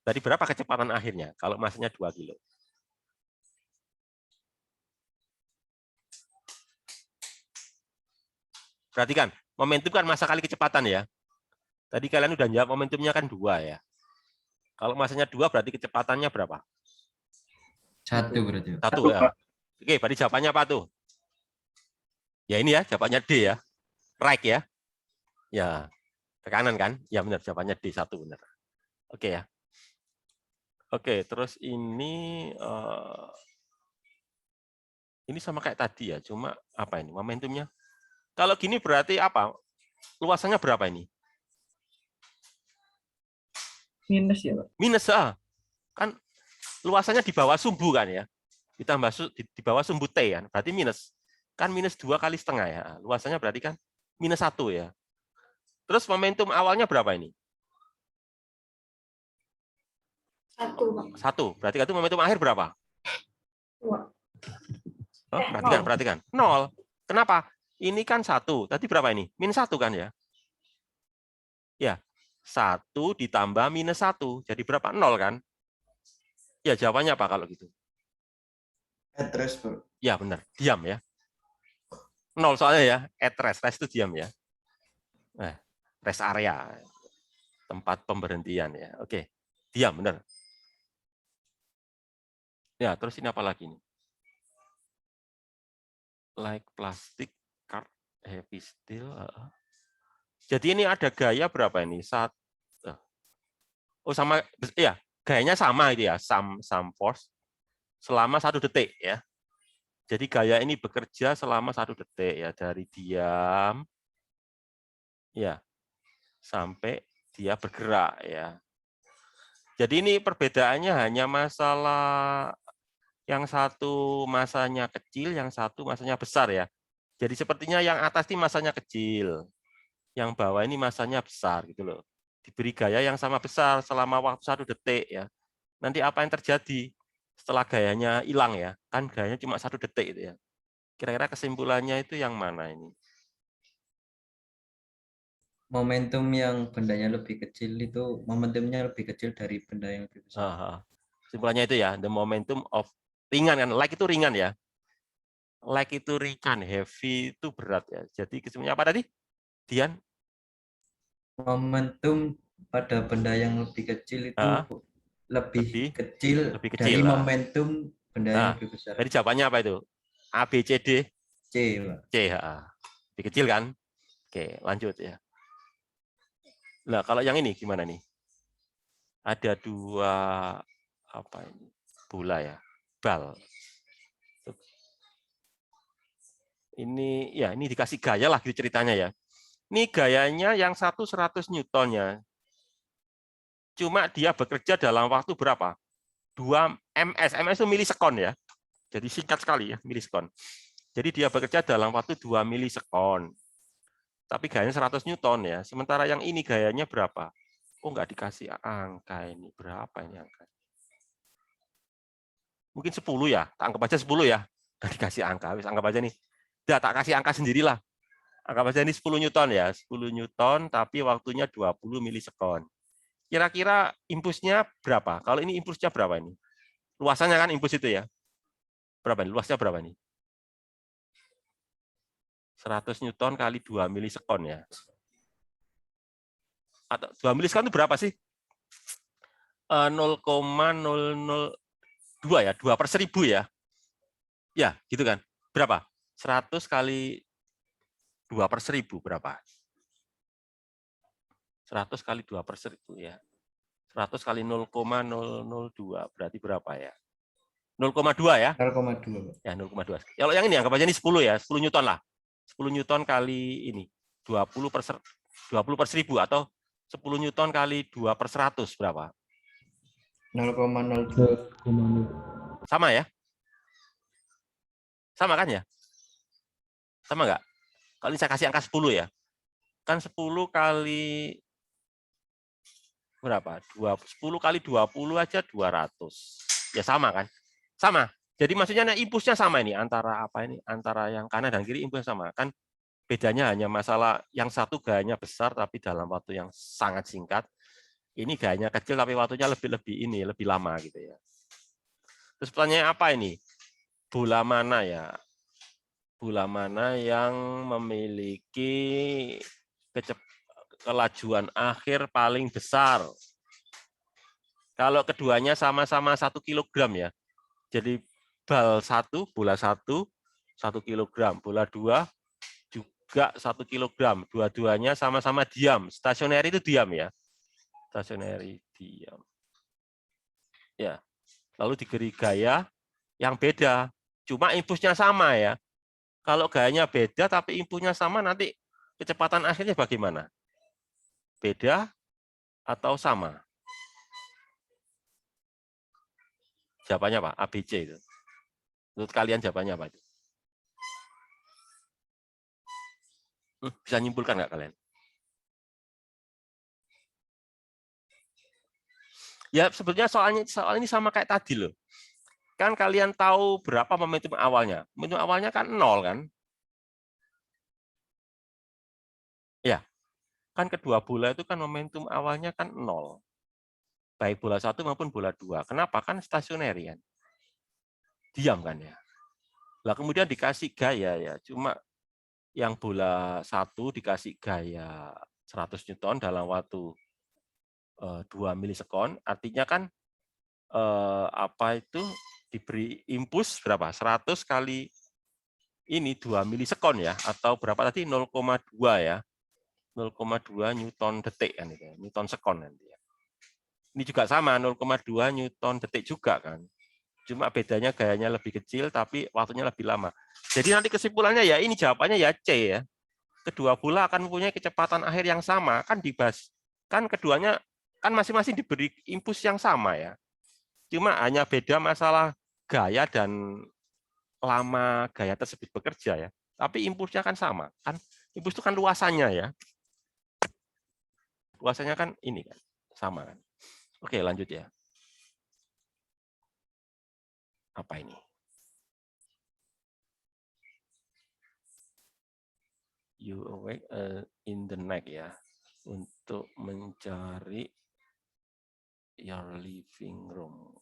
Tadi berapa kecepatan akhirnya kalau masanya 2 kilo? Perhatikan, momentum kan massa kali kecepatan ya. Tadi kalian udah jawab momentumnya kan 2 ya. Kalau masanya 2 berarti kecepatannya berapa? 1 berarti, Pak. 1 ya. Oke, berarti jawabannya apa tuh? Ya ini ya, jawabannya D ya. Right ya. Ya, ke kanan kan? Ya benar, jawabannya D1 benar. Oke ya. Oke, terus ini sama kayak tadi ya, cuma apa ini momentumnya? Kalau gini berarti apa? Luasannya berapa ini? Minus ya, Pak. Minus kan luasannya di bawah sumbu kan ya. Ditambah di bawah sumbu T kan, berarti minus. Kan minus 2 kali setengah ya. Luasannya berarti kan minus 1 ya. Terus momentum awalnya berapa ini? 1, Pak. 1. Berarti itu momentum akhir berapa? 2. Oh, perhatikan. 0. Kenapa? Ini kan 1. Tadi berapa ini? Minus 1 kan ya? Ya. 1 ditambah minus 1. Jadi berapa? 0 kan? Ya, jawabannya apa kalau gitu? At rest, Pak. Ya, benar. Diam ya. 0 soalnya ya. At rest. Rest itu diam ya. Rest area. Tempat pemberhentian ya. Oke. Diam, benar. Ya, terus ini apa lagi nih? Like plastic, card, heavy steel. Jadi ini ada gaya berapa ini? Oh, sama ya, gayanya sama itu ya, some force selama 1 detik ya. Jadi gaya ini bekerja selama 1 detik ya, dari diam ya sampai dia bergerak ya. Jadi ini perbedaannya hanya masalah yang satu masanya kecil, yang satu masanya besar ya. Jadi sepertinya yang atas ini masanya kecil, yang bawah ini masanya besar gitu loh. Diberi gaya yang sama besar selama waktu 1 detik ya. Nanti apa yang terjadi setelah gayanya hilang ya? Kan gayanya cuma 1 detik itu ya. Kira-kira kesimpulannya itu yang mana ini? Momentum yang bendanya lebih kecil itu momentumnya lebih kecil dari benda yang lebih besar. Kesimpulannya itu ya, the momentum of ringan kan, like itu ringan ya. Like itu ringan, heavy itu berat ya. Jadi kesimpulannya apa tadi? Dian? Momentum pada benda yang lebih kecil itu lebih kecil dari momentum benda yang lebih besar. Jadi jawabannya apa itu? A, B, C, D? C, Pak. C, lebih kecil kan? Oke, lanjut ya. Nah, kalau yang ini gimana nih? Ada 2 apa ini? Bola ya, bal. Ini ya, ini dikasih gaya lah gitu ceritanya ya. Ini gayanya yang satu 100 Newton ya. Cuma dia bekerja dalam waktu berapa? 2 ms. Ms itu milisekon ya. Jadi singkat sekali ya, milisekon. Jadi dia bekerja dalam waktu 2 milisekon. Tapi gayanya 100 Newton ya. Sementara yang ini gayanya berapa? Oh, nggak dikasih angka ini. Berapa ini angka? Mungkin 10 ya. Anggap aja 10 ya. Nggak dikasih angka. Habis anggap aja nih. Udah, tak kasih angka sendirilah. Anggap aja ini 10 Newton ya. 10 Newton, tapi waktunya 20 milisekon. Kira-kira impulsnya berapa? Kalau ini impulsnya berapa ini? Luasannya kan impuls itu ya. Berapa ini? Luasnya berapa ini? 100 Newton kali 2 milisekon ya. Atau 2 milisekon itu berapa sih? 0,002 ya, 2/1000 ya. Ya, gitu kan. Berapa? 100 kali 2/1000 berapa? 100 kali 2/1000 ya. 100 kali 0,002 berarti berapa ya? 0,2 ya? 0,2 Pak. Ya 0,2. Kalau yang ini anggap aja ini 10 ya, 10 Newton lah. 10 Newton kali ini 20/1000 atau 10 Newton kali 2/100 berapa? 0,02. Sama ya? Sama kan ya? Sama nggak? Kalau ini saya kasih angka 10 ya. Kan 10 kali berapa? 10 kali 20 aja 200. Ya sama kan? Sama. Jadi maksudnya impulsnya sama ini antara apa ini? Antara yang kanan dan kiri impulsnya sama. Kan bedanya hanya masalah yang satu gayanya besar tapi dalam waktu yang sangat singkat. Ini gayanya kecil tapi waktunya lebih lama gitu ya. Terus pertanyaannya apa ini? Bola mana ya? Bola mana yang memiliki kelajuan akhir paling besar? Kalau keduanya sama-sama 1 kilogram ya. Jadi bola 1 kilogram, bola 2 juga 1 kilogram. Dua-duanya sama-sama diam. Stasioner itu diam ya. Stationary diam. Ya. Lalu diberi gaya yang beda. Cuma impulsnya sama ya. Kalau gayanya beda tapi impulsnya sama, nanti kecepatan akhirnya bagaimana? Beda atau sama? Jawabannya apa? ABC itu. Menurut kalian jawabannya apa itu? Bisa nyimpulkan nggak kalian? Ya sebetulnya soal ini sama kayak tadi loh. Kan kalian tahu berapa momentum awalnya? Momentum awalnya kan 0 kan? Ya, kan kedua bola itu kan momentum awalnya kan 0. Baik bola 1 maupun bola 2. Kenapa? Kan stasioner kan? Diam kan ya? Lah kemudian dikasih gaya ya, cuma yang bola 1 dikasih gaya 100 Newton dalam waktu 2 milisekon, artinya kan apa itu diberi impuls berapa? 100 kali ini 2 milisekon ya, atau berapa tadi 0,2 ya. 0,2 Newton detik kan itu, Newton sekon nanti ya. Ini juga sama 0,2 Newton detik juga kan. Cuma bedanya gayanya lebih kecil tapi waktunya lebih lama. Jadi nanti kesimpulannya ya ini jawabannya ya C ya. Kedua bola akan mempunyai kecepatan akhir yang sama, kan dibahas. Kan keduanya kan masing-masing diberi impuls yang sama ya. Cuma hanya beda masalah gaya dan lama gaya tersebut bekerja ya. Tapi impulsnya kan sama. Kan impuls itu kan luasannya ya. Luasannya kan ini kan sama kan. Oke, lanjut ya. Apa ini? You awake in the night ya, untuk mencari your living room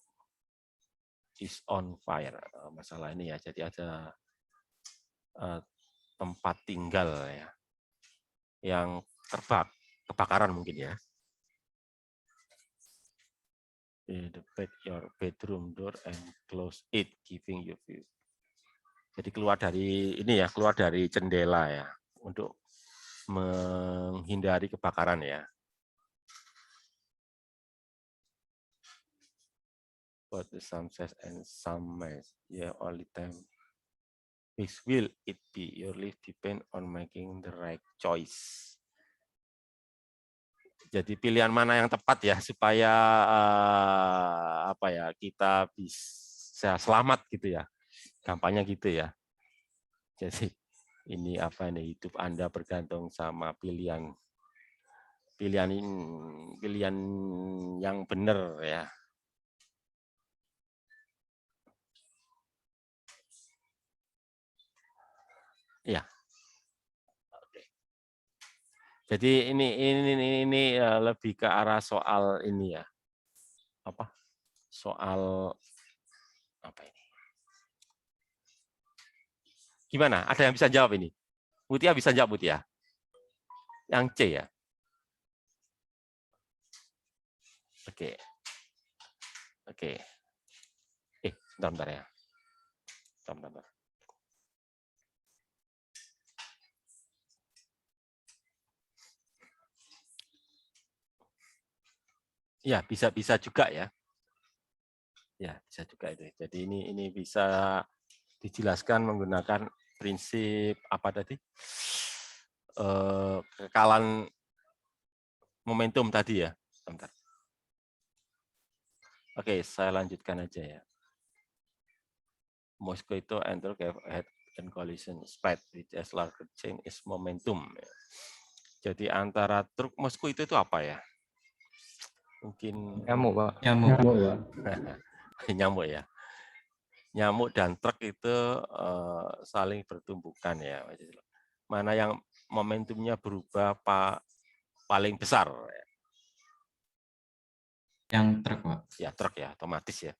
is on fire. Masalah ini ya, jadi ada tempat tinggal ya yang kebakaran mungkin ya. The back your bedroom door and close it, giving you view. Jadi keluar dari ini ya, keluar dari jendela ya, untuk menghindari kebakaran ya. But the sunset and sunrise, yeah, only time. Which will it be? Your life depend on making the right choice. Jadi pilihan mana yang tepat ya supaya apa ya, kita bisa selamat gitu ya. Gampangnya gitu ya. Jadi ini apa ini, hidup Anda bergantung sama pilihan yang benar ya. Ya. Oke. Jadi ini lebih ke arah soal ini ya. Apa? Soal apa ini? Gimana? Ada yang bisa jawab ini? Mutia bisa jawab, Mutia? Yang C ya? Oke. Oke. Bentar ya. Bentar. Ya, bisa juga ya. Ya, bisa juga itu. Jadi ini bisa dijelaskan menggunakan prinsip apa tadi? Kekalan momentum tadi ya. Bentar. Oke, saya lanjutkan aja ya. Mosquito enter head and collision spread which as larger change is momentum. Jadi antara truk mosquito itu apa ya? Mungkin Nyamuk, Pak. Nyamuk. nyamuk ya. Nyamuk dan truk itu saling bertumbukan ya. Mana yang momentumnya berubah paling besar? Yang truk, Pak. Ya truk ya, otomatis ya.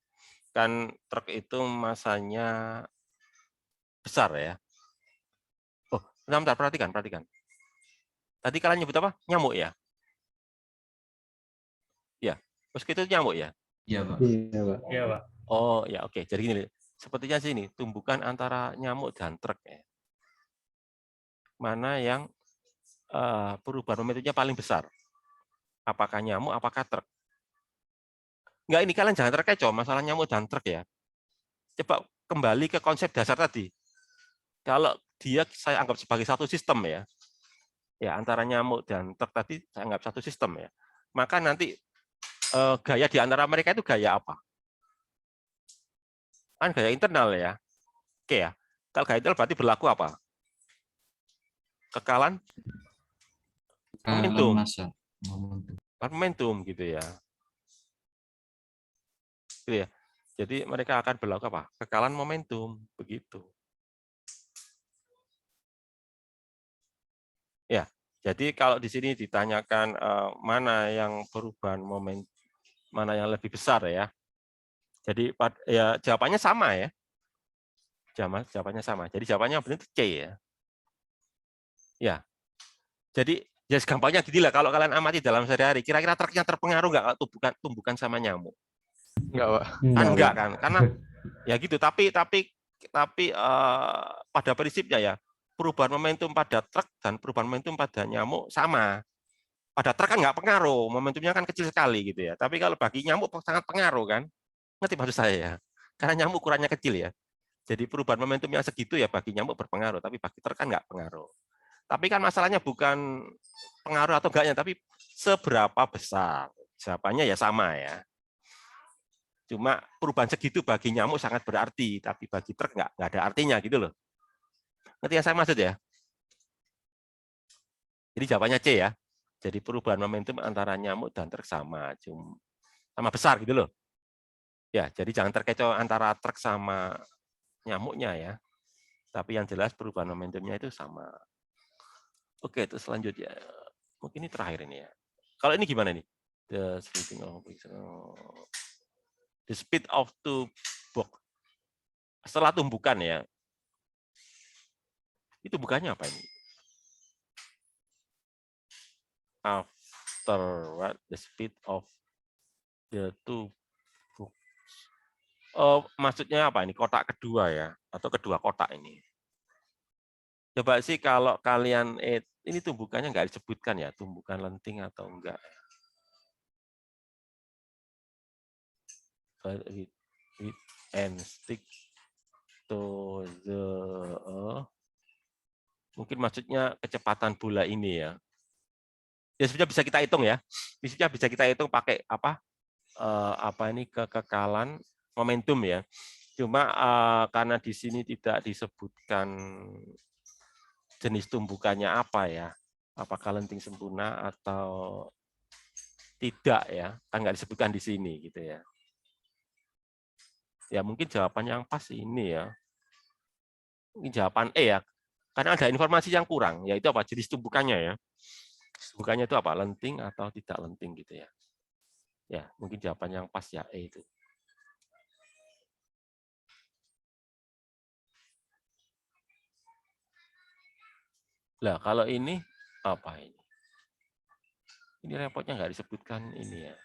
Kan truk itu masanya besar ya. Oh, bentar, perhatikan. Tadi kalian nyebut apa? Nyamuk ya? Ya, mosquito itu nyamuk ya? Iya, Pak. Iya, Pak. Oh, ya oke. Jadi gini, sepertinya sini tumbukan antara nyamuk dan truk ya. Mana yang perubahan momentumnya paling besar? Apakah nyamuk, apakah truk? Enggak, ini kalian jangan terkecoh masalah nyamuk dan truk ya. Coba kembali ke konsep dasar tadi. Kalau dia saya anggap sebagai satu sistem ya. Ya, antara nyamuk dan truk tadi saya anggap satu sistem ya. Maka nanti gaya di antara mereka itu gaya apa? Kan gaya internal ya. Oke ya. Kalau gaya internal berarti berlaku apa? Kekalan momentum. Massa. Momentum gitu ya. Gitu ya. Jadi mereka akan berlaku apa? Kekalan momentum, begitu. Ya, jadi kalau di sini ditanyakan mana yang perubahan momentum, mana yang lebih besar ya. Jadi ya jawabannya sama ya. Jawabannya sama. Jadi jawabannya benar itu C ya. Ya. Jadi ya gampangnya gini lah, kalau kalian amati dalam sehari-hari, kira-kira truknya terpengaruh nggak kalau tumbukan sama nyamuk? Enggak, Pak. Kan enggak kan? Karena ya gitu. Tapi pada prinsipnya ya perubahan momentum pada truk dan perubahan momentum pada nyamuk sama. Pada truk kan nggak pengaruh, momentumnya kan kecil sekali gitu ya. Tapi kalau bagi nyamuk sangat pengaruh kan? Ngerti maksud saya ya? Karena nyamuk ukurannya kecil ya. Jadi perubahan momentum yang segitu ya bagi nyamuk berpengaruh, tapi bagi truk kan nggak pengaruh. Tapi kan masalahnya bukan pengaruh atau enggaknya, tapi seberapa besar. Jawabannya ya sama ya. Cuma perubahan segitu bagi nyamuk sangat berarti, tapi bagi truk nggak ada artinya gitu loh. Ngerti yang saya maksud ya? Jadi jawabannya C ya. Jadi perubahan momentum antara nyamuk dan truk sama besar gitu loh. Ya, jadi jangan terkecoh antara truk sama nyamuknya ya. Tapi yang jelas perubahan momentumnya itu sama. Oke, itu selanjutnya. Mungkin ini terakhir ini ya. Kalau ini gimana nih? The speed of two box. Setelah tumbukan ya. Itu bukannya apa ini? After what? The speed of the two box. Oh, maksudnya apa ini? Kotak kedua ya? Atau kedua kotak ini? Coba sih kalau kalian ini tumbukannya nggak disebutkan ya, tumbukan lenting atau enggak. With and stick to the mungkin maksudnya kecepatan bola ini ya. Ya sebenarnya bisa kita hitung ya. Bisa kita hitung pakai apa ini kekekalan momentum ya. Cuma karena di sini tidak disebutkan jenis tumbukannya apa ya, apakah lenting sempurna atau tidak ya, kan nggak disebutkan di sini gitu ya. Ya mungkin jawaban yang pas ini ya, mungkin jawaban E ya, karena ada informasi yang kurang, yaitu apa jenis tumbukannya ya. Tumbukannya itu apa, lenting atau tidak lenting gitu ya. Ya mungkin jawaban yang pas ya E itu. Lah kalau ini apa ini? Ini repotnya nggak disebutkan ini ya.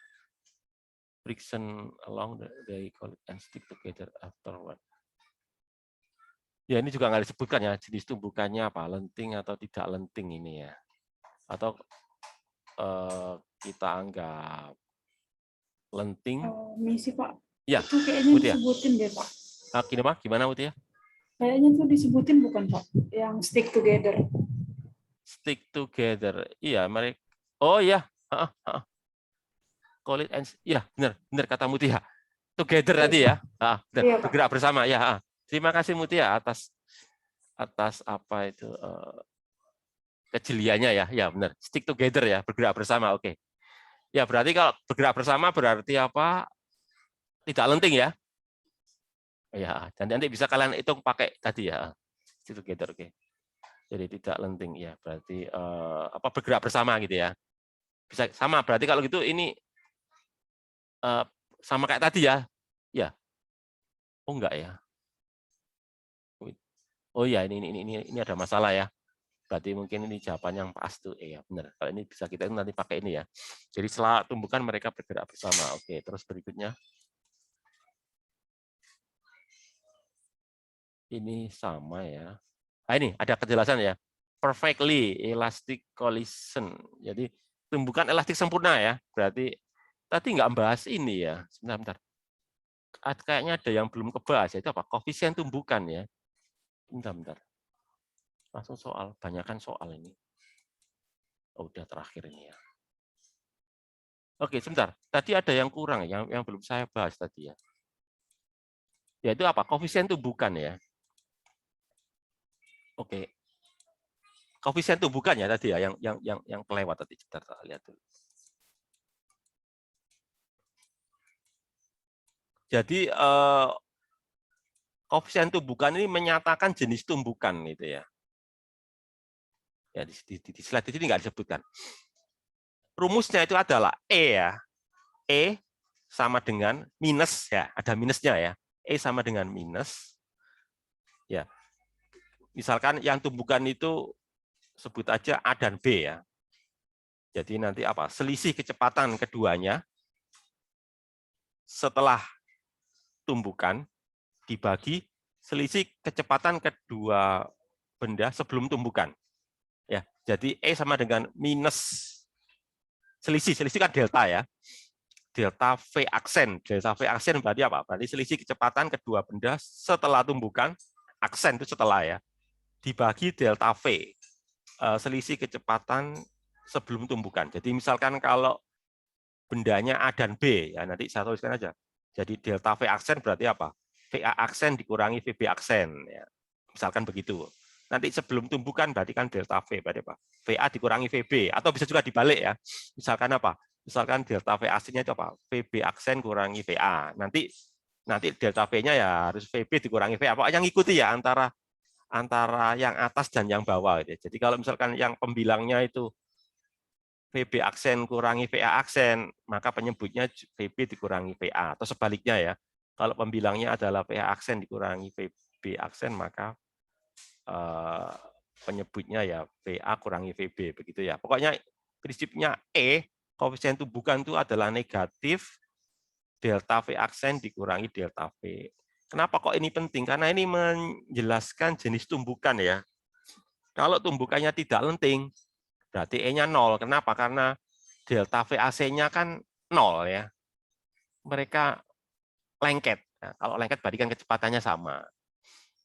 Friction along the collet and stick together afterward. Ya ini juga nggak disebutkan ya jenis tumbukannya apa, lenting atau tidak lenting ini ya. Atau kita anggap lenting. Misi Pak. Ya, Itu kayaknya Mutia. disebutin deh Pak. Gimana Mutia? Kayaknya tuh disebutin bukan Pak? Yang stick together. Stick together. Iya, mereka. Oh iya. Call it and iya, benar kata Mutia. Together tadi ya. Benar. Iya, Pak. Bergerak bersama ya. Terima kasih Mutia atas apa itu kejeliannya ya. Ya, benar. Stick together ya, bergerak bersama. Oke. Ya, berarti kalau bergerak bersama berarti apa? Tidak lenting ya. Ya, dan nanti bisa kalian hitung pakai tadi ya. Stick together, oke. Jadi tidak lenting ya, berarti apa bergerak bersama gitu ya. Bisa sama, berarti kalau gitu ini sama kayak tadi ya. Ya. Oh enggak ya. Oh ya, ini ada masalah ya. Berarti mungkin ini jawaban yang pas tuh. Ya, benar. Kalau ini bisa kita nanti pakai ini ya. Jadi setelah tumbukan mereka bergerak bersama. Oke, terus berikutnya. Ini sama ya. Ini ada kejelasan ya. Perfectly elastic collision. Jadi tumbukan elastik sempurna ya. Berarti tadi nggak membahas ini ya. Sebentar. Kayaknya ada yang belum kebahas. Itu apa? Koefisien tumbukan ya. Bentar. Langsung soal. Banyakan soal ini. Oh, udah terakhir ini ya. Oke, sebentar. Tadi ada yang kurang yang belum saya bahas tadi ya. Yaitu apa? Koefisien tumbukan ya. Oke. Koefisien tumbukan ya tadi ya yang kelewat tadi. Kita lihat dulu. Jadi koefisien tumbukan ini menyatakan jenis tumbukan gitu ya. Ya di slide ini nggak disebutkan. Rumusnya itu adalah E ya. E sama dengan minus ya, ada minusnya ya. E sama dengan minus. Ya. Misalkan yang tumbukan itu sebut aja A dan B ya. Jadi nanti apa? Selisih kecepatan keduanya setelah tumbukan dibagi selisih kecepatan kedua benda sebelum tumbukan. Ya, jadi E sama dengan minus selisih kan delta ya. Delta V aksen. Delta V aksen berarti apa? Berarti selisih kecepatan kedua benda setelah tumbukan, aksen itu setelah ya. Dibagi delta V. Selisih kecepatan sebelum tumbukan. Jadi misalkan kalau bendanya A dan B, ya nanti saya tuliskan aja. Jadi delta V aksen berarti apa? VA aksen dikurangi VB aksen. Ya. Misalkan begitu. Nanti sebelum tumbukan berarti kan delta V, berarti apa? VA dikurangi VB. Atau bisa juga dibalik ya. Misalkan apa? Misalkan delta V aksennya itu apa? VB aksen kurangi VA. Nanti delta V-nya ya harus VB dikurangi VA. Pokoknya ngikuti ya antara yang atas dan yang bawah. Gitu. Jadi kalau misalkan yang pembilangnya itu VB aksen kurangi VA aksen, maka penyebutnya VB dikurangi VA. Atau sebaliknya ya, kalau pembilangnya adalah VA aksen dikurangi VB aksen, maka penyebutnya ya VA kurangi VB. Begitu ya. Pokoknya prinsipnya E, koefisien tumbukan itu adalah negatif delta V aksen dikurangi delta V. Kenapa kok ini penting? Karena ini menjelaskan jenis tumbukan ya. Kalau tumbukannya tidak lenting, berarti E-nya 0. Kenapa? Karena delta VAC-nya kan 0 ya. Mereka lengket. Nah, kalau lengket berarti kan kecepatannya sama.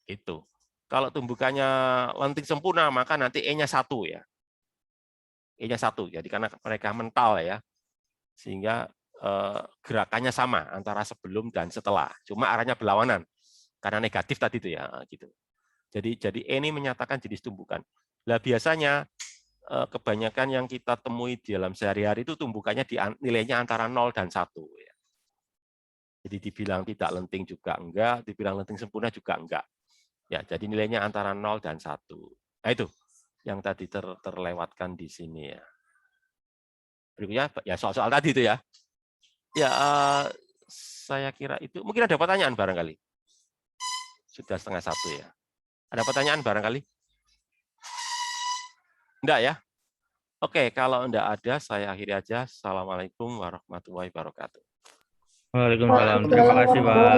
Itu. Kalau tumbukannya lenting sempurna, maka nanti E-nya 1 ya. E-nya 1. Jadi karena mereka mental ya. Sehingga gerakannya sama antara sebelum dan setelah. Cuma arahnya berlawanan. Karena negatif tadi itu ya, gitu. Jadi E ini menyatakan jenis tumbukan. Nah, biasanya kebanyakan yang kita temui di dalam sehari-hari itu tumbukannya nilainya antara 0 dan 1 ya. Jadi dibilang tidak lenting juga enggak, dibilang lenting sempurna juga enggak. Ya, jadi nilainya antara 0 dan 1. Nah, itu yang tadi terlewatkan di sini ya. Berikutnya ya soal-soal tadi itu ya. Ya, saya kira itu mungkin ada pertanyaan barangkali. Sudah 12:30 ya. Ada pertanyaan barangkali? Enggak ya? Oke, kalau enggak ada, saya akhiri aja. Assalamualaikum warahmatullahi wabarakatuh. Waalaikumsalam. Terima kasih, Pak.